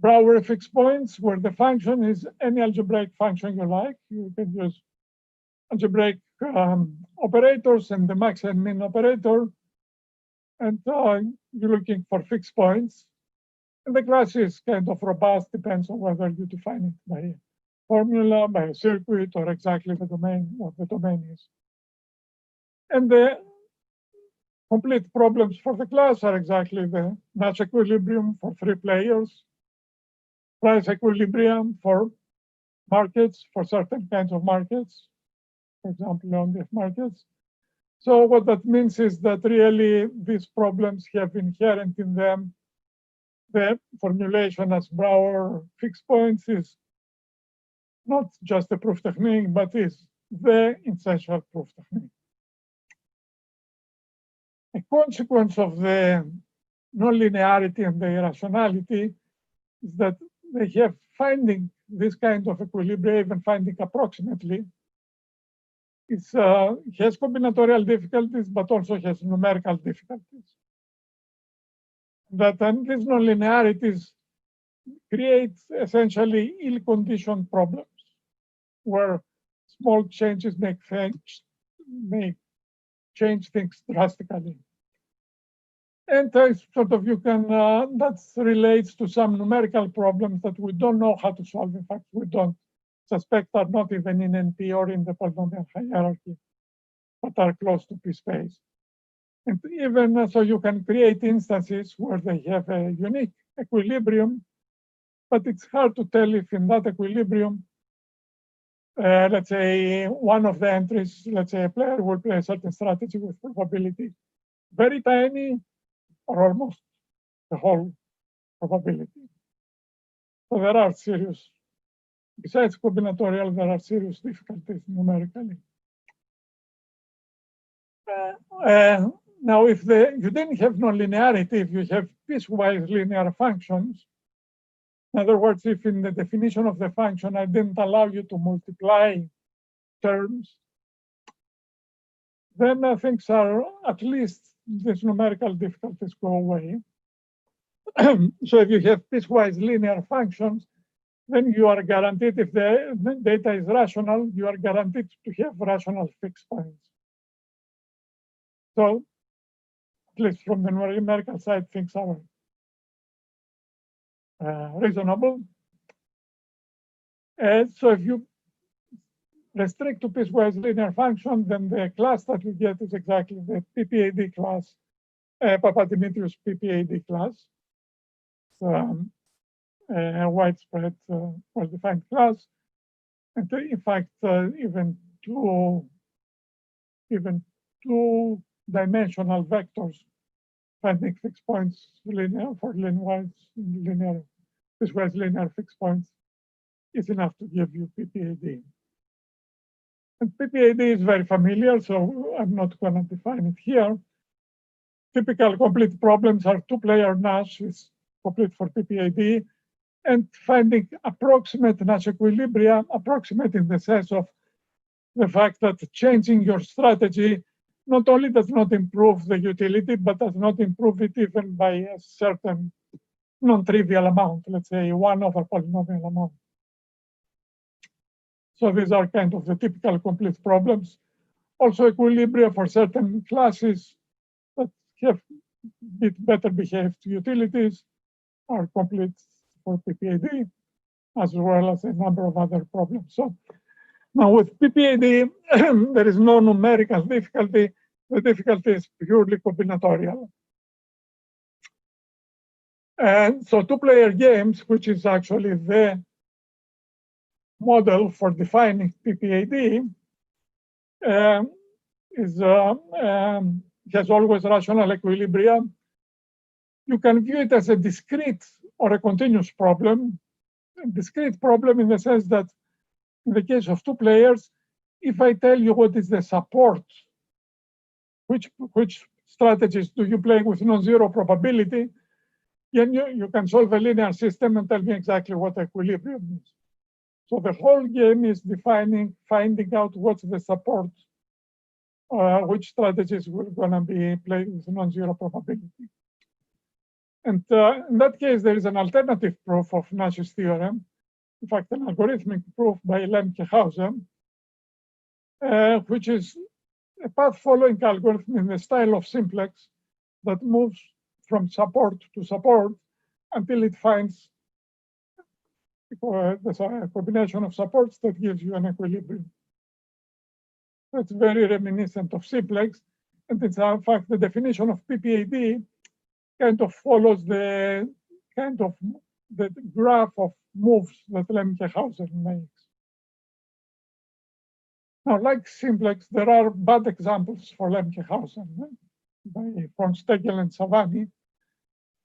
C: Brouwer fixed points, where the function is any algebraic function you like. You can use algebraic operators and the max and min operator, and you're looking for fixed points. And the class is kind of robust, depends on whether you define it by a formula, by a circuit, or exactly the domain, what the domain is. And the complete problems for the class are exactly the Nash equilibrium for 3 players, price equilibrium for markets, for certain kinds of markets, for example, on-dev markets. So what that means is that really these problems have inherent in them the formulation as Brouwer fixed points is not just a proof technique, but is the essential proof technique. A consequence of the nonlinearity and the irrationality is that they have finding this kind of equilibrium, even finding approximately, has combinatorial difficulties, but also has numerical difficulties. That these nonlinearities create essentially ill-conditioned problems, where small changes may change things drastically. And sort of you can, that relates to some numerical problems that we don't know how to solve. In fact, we don't suspect are not even in NP or in the polynomial hierarchy, but are close to P space. And even so, you can create instances where they have a unique equilibrium, but it's hard to tell if in that equilibrium, let's say one of the entries, let's say a player will play a certain strategy with probability very tiny, or almost the whole probability. So there are serious, besides combinatorial, there are serious difficulties numerically. Now, if you didn't have nonlinearity, if you have piecewise linear functions, in other words, if in the definition of the function I didn't allow you to multiply terms, then things are at least these numerical difficulties go away. So if you have piecewise linear functions, then you are guaranteed, if the data is rational, you are guaranteed to have rational fixed points. So at least from the numerical side, things are reasonable. So if you restrict to piecewise linear function, then the class that we get is exactly the PPAD class, Papadimitriou PPAD class. So, a widespread, well-defined class, and in fact, even two-dimensional vectors finding fixed points linear for linear piecewise linear fixed points is enough to give you PPAD. And PPAD is very familiar, so I'm not going to define it here. Typical complete problems are two-player Nash is complete for PPAD, and finding approximate Nash equilibria, approximate in the sense of the fact that changing your strategy not only does not improve the utility, but does not improve it even by a certain non-trivial amount, let's say 1 over polynomial amount. So these are kind of the typical complete problems. Also equilibria for certain classes that have bit better behaved utilities are complete for PPAD, as well as a number of other problems. So now with PPAD, there is no numerical difficulty. The difficulty is purely combinatorial. And so two-player games, which is actually the model for defining PPAD, has always rational equilibria. You can view it as a discrete or a continuous problem. A discrete problem in the sense that in the case of two players, if I tell you what is the support, which strategies do you play with non-zero probability, then you can solve a linear system and tell me exactly what equilibrium is. So the whole game is finding out what's the support, which strategies we're going to be playing with non-zero probability. And in that case, there is an alternative proof of Nash's theorem, in fact, an algorithmic proof by Lemke-Hausen, which is a path-following algorithm in the style of simplex that moves from support to support until it finds the combination of supports that gives you an equilibrium. That's very reminiscent of simplex, and it's in fact the definition of PPAD kind of follows the graph of moves that Lemke-Hausen makes. Now, like simplex, there are bad examples for Lemke-Hausen from Stegel and Savani.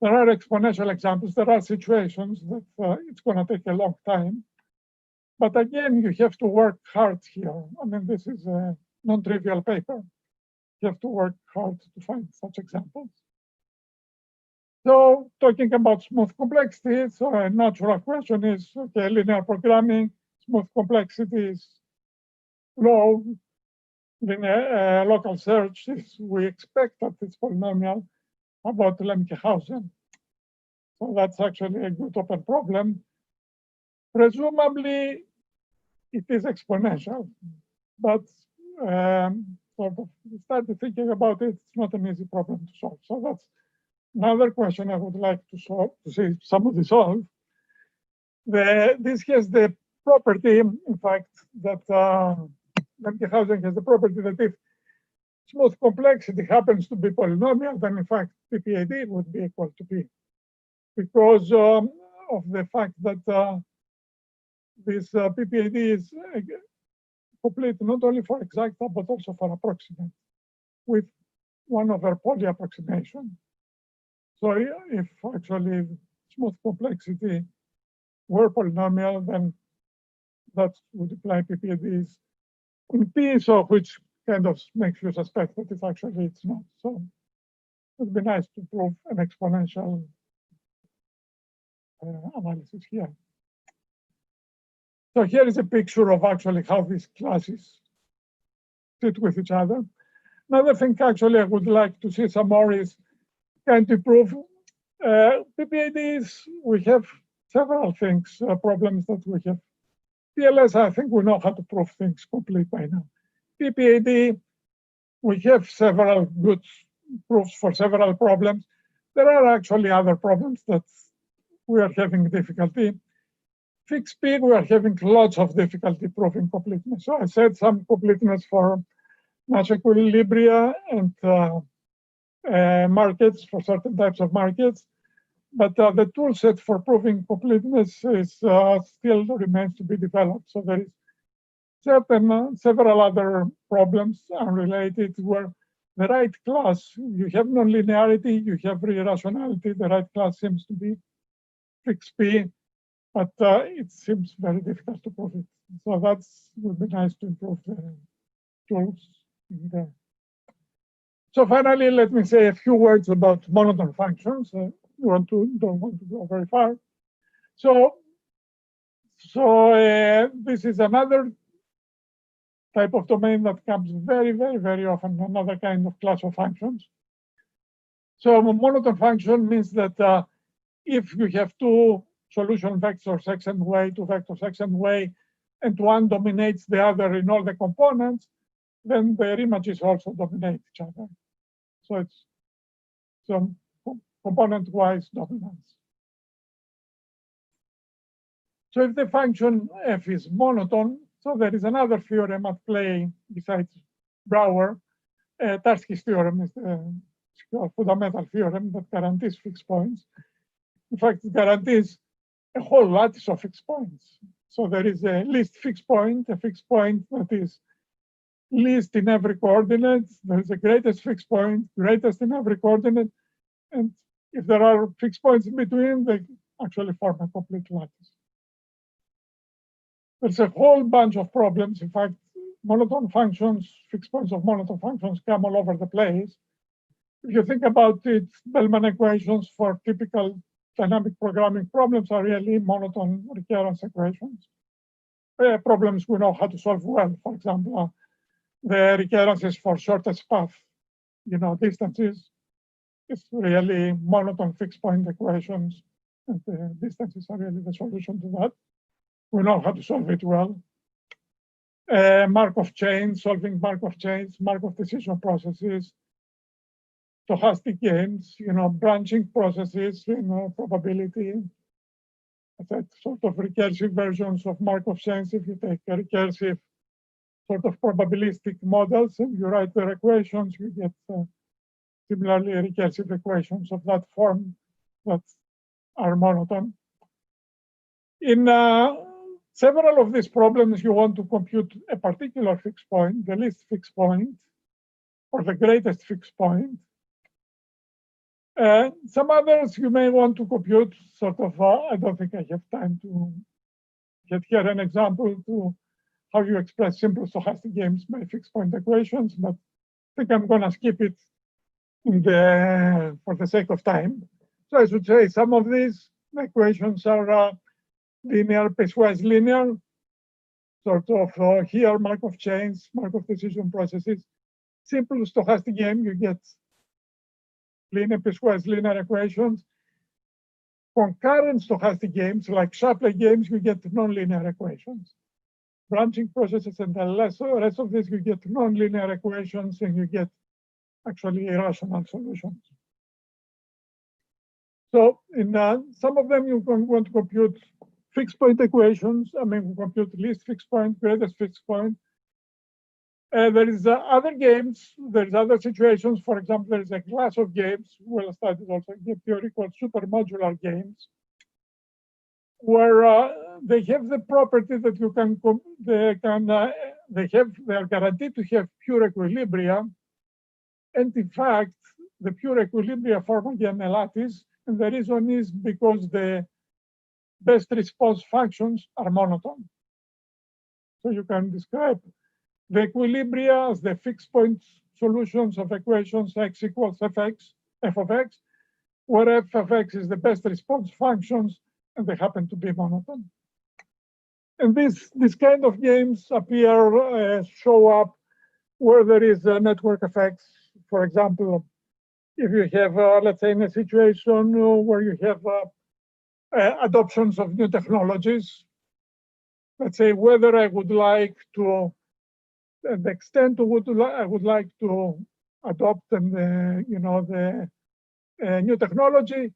C: There are exponential examples. There are situations that it's going to take a long time. But again, you have to work hard here. I mean, this is a non-trivial paper. You have to work hard to find such examples. So talking about smooth complexity, so a natural question is, okay, linear programming, smooth complexity is low. Linear local search is, we expect that it's polynomial about Lemke-Hausen. So that's actually a good open problem. Presumably, it is exponential, but sort of started thinking about it, it's not an easy problem to solve. So that's another question I would like to solve, to see somebody solve. This has the property, in fact, that Lemke-Hausen has the property that if smooth complexity happens to be polynomial, then in fact PPAD would be equal to P, because of the fact that this PPAD is complete not only for exacta but also for approximate with 1 over poly approximation. So if actually smooth complexity were polynomial, then that would imply PPAD is in P, so which kind of makes you suspect that it's not. So it would be nice to prove an exponential analysis here. So here is a picture of actually how these classes fit with each other. Another thing actually I would like to see some more is kind of improve PPADs. We have several things, problems that we have. PLS, I think we know how to prove things complete by now. PPAD, we have several good proofs for several problems. There are actually other problems that we are having difficulty. Fixed P, we are having lots of difficulty proving completeness. So I said some completeness for Nash equilibria and markets, for certain types of markets. But the tool set for proving completeness is still remains to be developed. So there is several other problems unrelated where the right class, you have nonlinearity, you have irrationality, the right class seems to be fixed P, but it seems very difficult to prove it. So that would be nice to improve the tools in there. So finally, let me say a few words about monotone functions. Don't want to go very far. So this is another type of domain that comes very, very, very often, another kind of class of functions. So a monotone function means that if you have two solution vectors x and y, two vectors x and y, and one dominates the other in all the components, then their images also dominate each other. So it's some component-wise dominance. So if the function f is monotone, so there is another theorem at play besides Brouwer. Tarski's theorem is the fundamental theorem that guarantees fixed points. In fact, it guarantees a whole lattice of fixed points. So there is a least fixed point, a fixed point that is least in every coordinate. There is a greatest fixed point, greatest in every coordinate. And if there are fixed points in between, they actually form a complete lattice. There's a whole bunch of problems. In fact, monotone functions, fixed points of monotone functions come all over the place. If you think about it, Bellman equations for typical dynamic programming problems are really monotone recurrence equations. Problems we know how to solve well. For example, the recurrences for shortest path, distances. It's really monotone fixed point equations, and the distances are really the solution to that. We know how to solve it well. Markov chains, solving Markov chains, Markov decision processes, stochastic games, branching processes, probability. That sort of recursive versions of Markov chains. If you take a recursive sort of probabilistic models and you write their equations, you get similarly recursive equations of that form that are monotone. In several of these problems, you want to compute a particular fixed point, the least fixed point, or the greatest fixed point. Some others you may want to compute sort of, I don't think I have time to get here an example to how you express simple stochastic games by fixed point equations, but I think I'm gonna skip it for the sake of time. So I should say some of these equations are linear, piecewise linear, sort of here Markov chains, Markov decision processes. Simple stochastic game, you get linear, piecewise linear equations. Concurrent stochastic games, like Shapley games, you get nonlinear equations. Branching processes and the rest of this, you get nonlinear equations and you get actually irrational solutions. So in some of them, you want to compute fixed point equations. I mean, compute least fixed point, greatest fixed point. There is other games, there's other situations. For example, there's a class of games, well studied also in game theory, called supermodular games, where they have the property that you can, they are guaranteed to have pure equilibria. And in fact, the pure equilibria form again a lattice. And the reason is because the best response functions are monotone. So you can describe the equilibria as the fixed point solutions of equations x equals f of x, where f of x is the best response functions, and they happen to be monotone. And this kind of games show up where there is network effects. For example, if you have, let's say, in a situation where you have adoptions of new technologies, let's say whether I would like to, the extent to what I would like to adopt and the new technology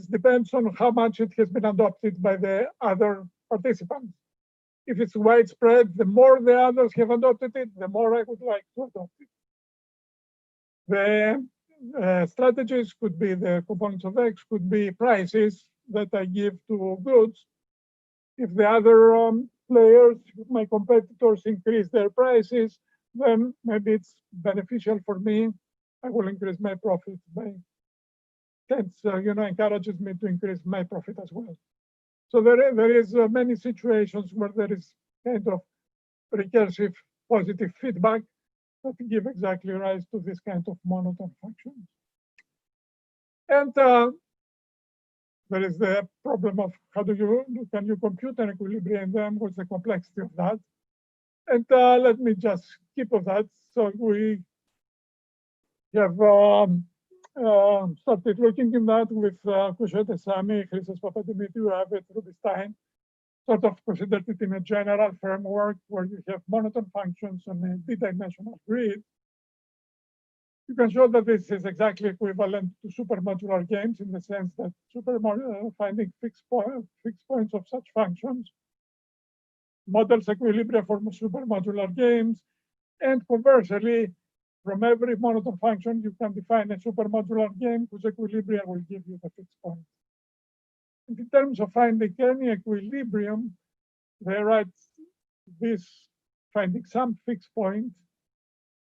C: depends on how much it has been adopted by the other participants. If it's widespread, the more the others have adopted it, the more I would like to adopt it. The strategies could be the components of X, could be prices that I give to goods. If the other players, my competitors, increase their prices, then maybe it's beneficial for me. I will increase my profit by tens, encourages me to increase my profit as well. So there is many situations where there is kind of recursive positive feedback that give exactly rise to this kind of monotone functions. And there is the problem of how can you compute an equilibrium in them? What's the complexity of that? And let me just skip of that. So we have started looking in that with Kushet Esami, Christos Papadimitriou, Abbott, Rubinstein, sort of considered it in a general framework where you have monotone functions on a d-dimensional grid. You can show that this is exactly equivalent to supermodular games in the sense that finding fixed points of such functions models equilibria for supermodular games, and conversely, from every monotone function, you can define a supermodular game whose equilibrium will give you the fixed point. And in terms of finding any equilibrium, they write this finding some fixed point.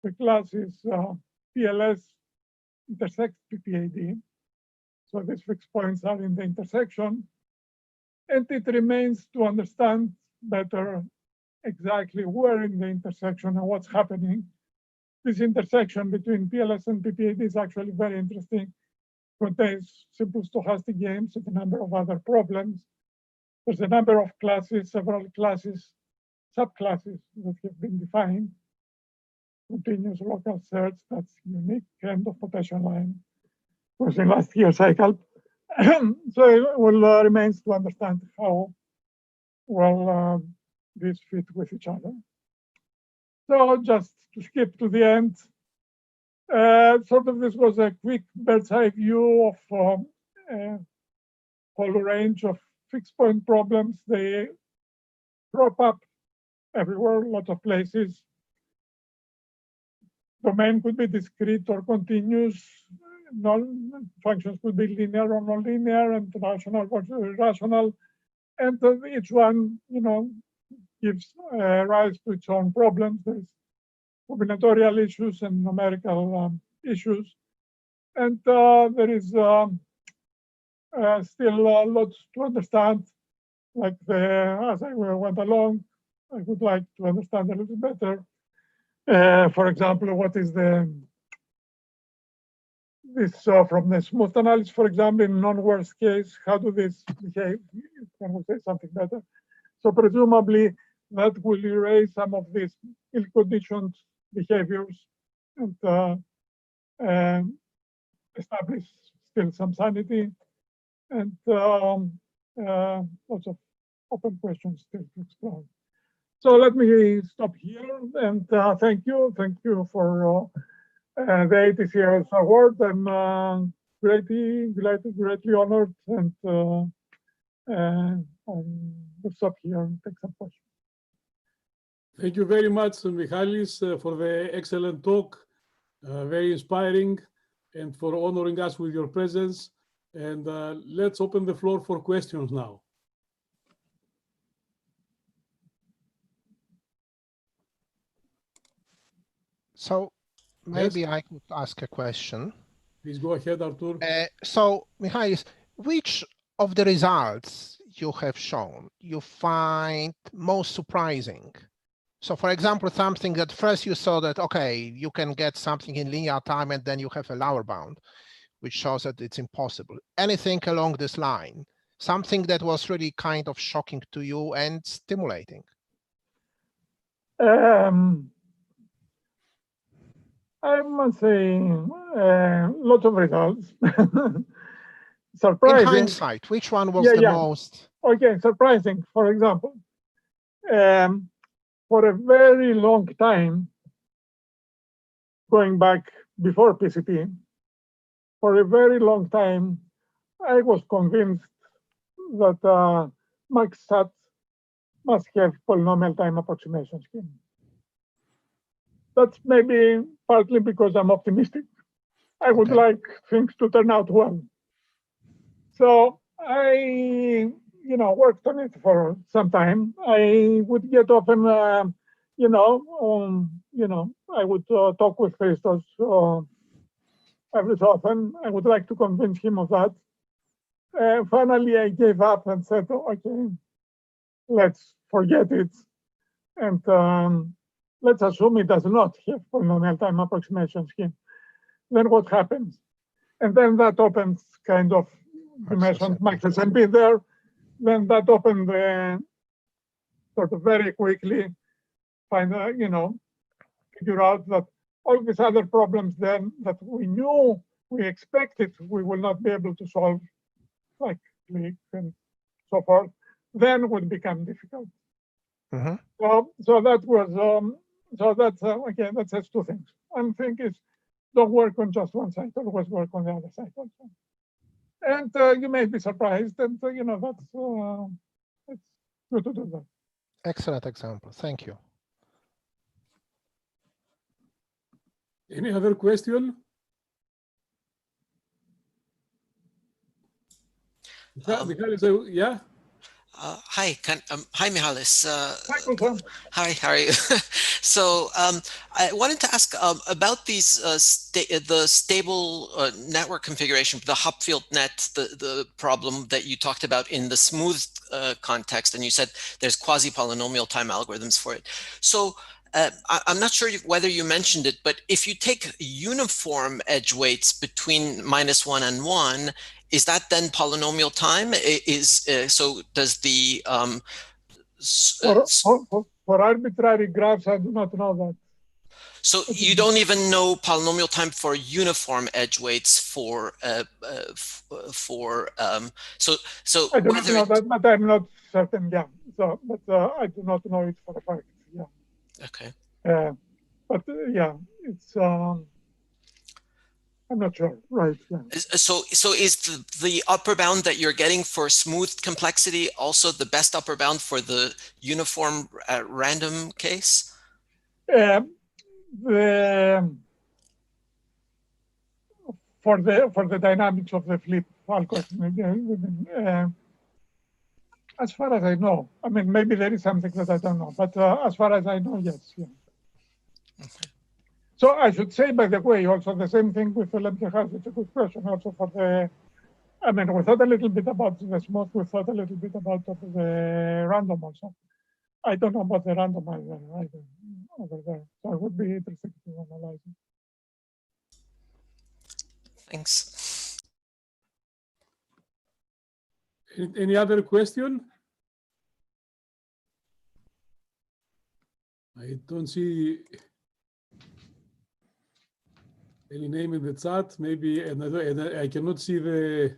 C: The class is PLS intersects PPAD. So these fixed points are in the intersection. And it remains to understand better exactly where in the intersection and what's happening. This intersection between PLS and PPAD is actually very interesting. Contains simple stochastic games and a number of other problems. There's a number of classes, several classes, subclasses that have been defined. Continuous local search, that's unique kind of potential line. Was in last year's ICALP. So it will remains to understand how well these fit with each other. So just to skip to the end, sort of this was a quick bird's eye view of a whole range of fixed point problems. They crop up everywhere, lots of places. Domain could be discrete or continuous. Functions could be linear or nonlinear, and rational versus irrational. And each one, gives rise to its own problems. There's combinatorial issues and numerical issues. And there is still lots to understand. Like as I went along, I would like to understand a little better. For example, what is from the smooth analysis, for example, in non-worst case, how do this behave? Can we say something better? So presumably that will erase some of these ill-conditioned behaviors and establish still some sanity, and lots of open questions still to explore. So let me stop here and thank you for the ICALP award. I'm greatly honored, and we'll stop here and take some questions.
A: Thank you very much, Michalis, for the excellent talk, very inspiring, and for honoring us with your presence. And let's open the floor for questions now.
F: So maybe I could ask a question.
A: Please go ahead, Artur.
F: So, Michalis, which of the results you have shown you find most surprising? So, for example, something that first you saw that, okay, you can get something in linear time and then you have a lower bound, which shows that it's impossible. Anything along this line, something that was really kind of shocking to you and stimulating?
C: I must say, lots of results.
F: In
C: Surprising.
F: hindsight, which one was the most?
C: Okay, surprising. For example, for a very long time, going back before PCP, for a very long time, I was convinced that MaxSat must have polynomial time approximation scheme. That's maybe partly because I'm optimistic. I would like things to turn out well. So I, worked on it for some time. I would get often, I would talk with Christos every so often. I would like to convince him of that. Finally, I gave up and said, okay, let's forget it. And let's assume it does not have polynomial time approximation scheme. Then what happens? And then that opens kind of, you mentioned Max SMP there. Then that opened sort of very quickly, figure out that all these other problems then that we knew, we expected we will not be able to solve, like click and so forth, then would become difficult. So that was, so that's, again, that says two things. One thing is, don't work on just one side, always work on the other side also. And you may be surprised, and that's it's good to do that.
F: Excellent example. Thank you.
A: Any other question? Michalis, yeah?
J: Hi, hi, Michalis.
C: Hi,
J: hi, how are you? So I wanted to ask about these the stable network configuration, the Hopfield net, the problem that you talked about in the smooth context, and you said there's quasi-polynomial time algorithms for it. So I'm not sure whether you mentioned it, but if you take uniform edge weights between -1 and 1, is that then polynomial time? So does the
C: for arbitrary graphs, I do not know that.
J: So you don't even know polynomial time for uniform edge weights for so
C: I do not know that, but I'm not certain. Yeah. So, but I do not know it for a fact. Yeah.
J: Okay.
C: But yeah, it's. I'm not sure. Right. Yeah.
J: So is the upper bound that you're getting for smooth complexity also the best upper bound for the uniform random case?
C: For the dynamics of the flip algorithm, as far as I know, I mean, maybe there is something that I don't know, but as far as I know, yes. Yeah.
J: Okay.
C: So I should say, by the way, also the same thing with the Lemke-Haas. It's a good question also for the, I mean, we thought a little bit about the smooth, we thought a little bit about the random also. I don't know about the randomizer either over there. So I would be interested to analyze it.
J: Thanks.
A: Any other question? I don't see any name in the chat, maybe, and I cannot see the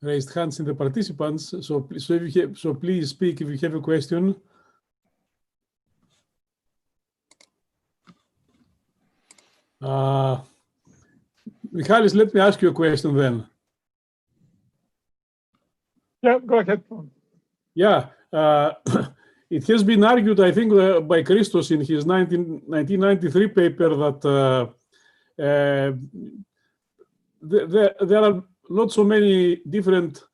A: raised hands in the participants. So please speak if you have a question. Michalis, let me ask you a question then.
C: Yeah, go ahead.
A: Yeah. It has been argued, I think, by Christos in his 1993 paper that there are not so many different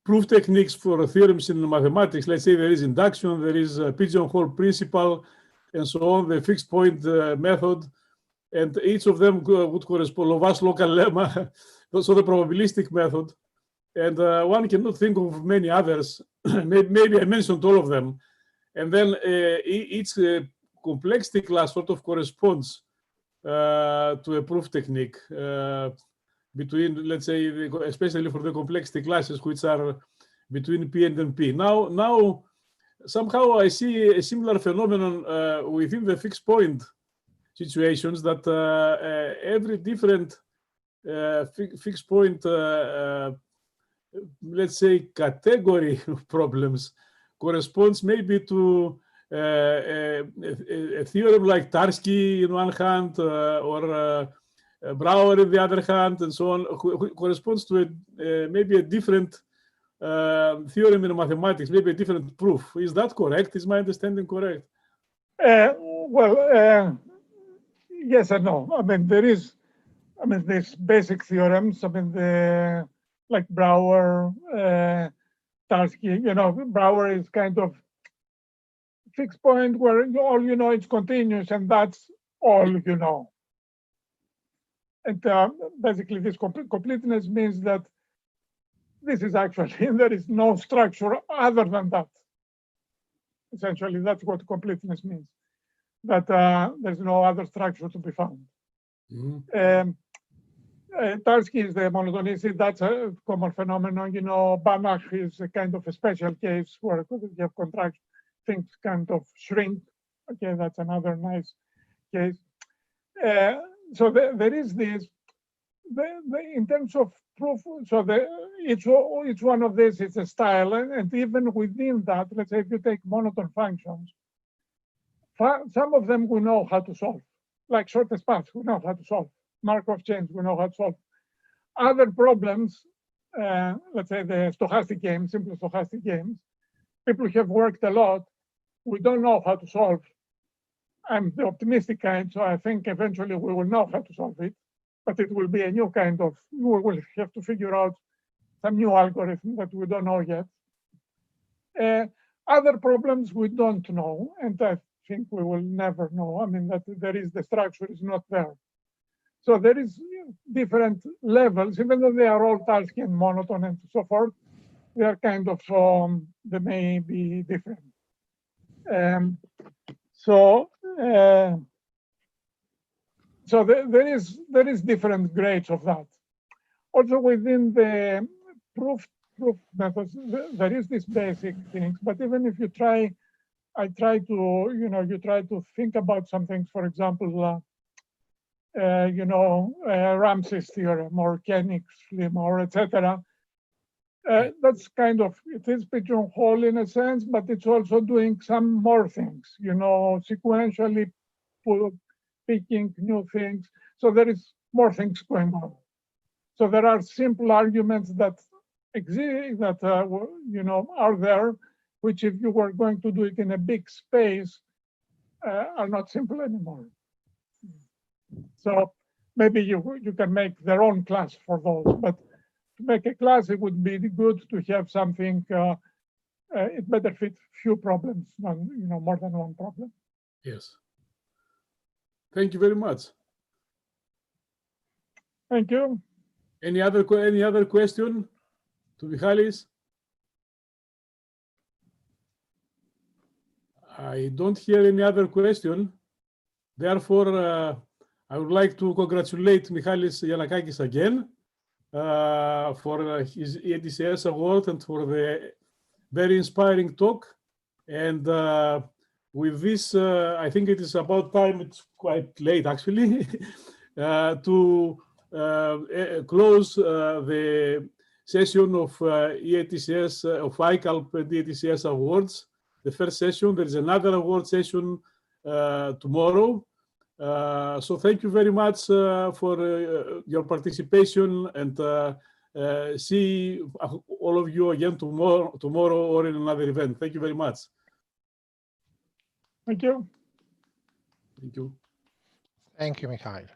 A: proof techniques for theorems in mathematics. Let's say there is induction, there is a pigeonhole principle, and so on, the fixed point method, and each of them would correspond to Lovas local lemma, so the probabilistic method. And one cannot think of many others. Maybe I mentioned all of them. And then each complexity class sort of corresponds to a proof technique between, let's say, especially for the complexity classes, which are between P and NP. Now somehow I see a similar phenomenon within the fixed point situations, that every different fixed point, let's say, category of problems corresponds maybe to a theorem like Tarski in one hand, or Brouwer in the other hand, and so on, who corresponds to maybe a different theorem in mathematics, maybe a different proof. Is that correct? Is my understanding correct?
C: Well, yes and no. I mean, there's basic theorems. I mean, like Brouwer, Tarski. You know, Brouwer is kind of fixed point where all you know is continuous, and that's all you know. And basically, this completeness means that this is actually, there is no structure other than that. Essentially, that's what completeness means, that there's no other structure to be found. Mm-hmm. Tarski is the monotonicity. That's a common phenomenon. You know, Banach is a kind of a special case where you have contraction, things kind of shrink. Okay, that's another nice case. So there is this, in terms of proof, so each one of these is a style, and even within that, let's say if you take monotone functions, some of them we know how to solve, like shortest path, we know how to solve. Markov chains, we know how to solve. Other problems, let's say the stochastic games, simple stochastic games, people have worked a lot, we don't know how to solve. I'm the optimistic kind, so I think eventually we will know how to solve it, but it will be a new kind of, we will have to figure out some new algorithm that we don't know yet. Other problems we don't know, and I think we will never know. I mean, that there is, the structure is not there. So there is different levels, even though they are all Tarski and monotone and so forth, they are kind of, they may be different. So there is different grades of that. Also within the proof methods, there is these basic things, but even if you try, you try to think about some things, for example, Ramsey's theorem or Koenig's lemma or etc. That's kind of, it is pigeonhole in a sense, but it's also doing some more things, you know, sequentially picking new things. So there is more things going on. So there are simple arguments that exist, that are there, which if you were going to do it in a big space, are not simple anymore. So maybe you can make their own class for those, but to make a class, it would be good to have something, it better fit few problems than, more than one problem.
A: Yes. Thank you very much.
C: Thank you.
A: Any other question to Michalis? I don't hear any other question. Therefore, I would like to congratulate Michalis Giannakakis again for his eatcs award and for the very inspiring talk. And with this, I think it is about time, it's quite late actually, to close the session of eatcs, of ICALP and eatcs awards. The first session, there is another award session tomorrow. So thank you very much for your participation, and see all of you again tomorrow or in another event. Thank you very much.
C: Thank you.
A: Thank you.
F: Thank you, Mikhail.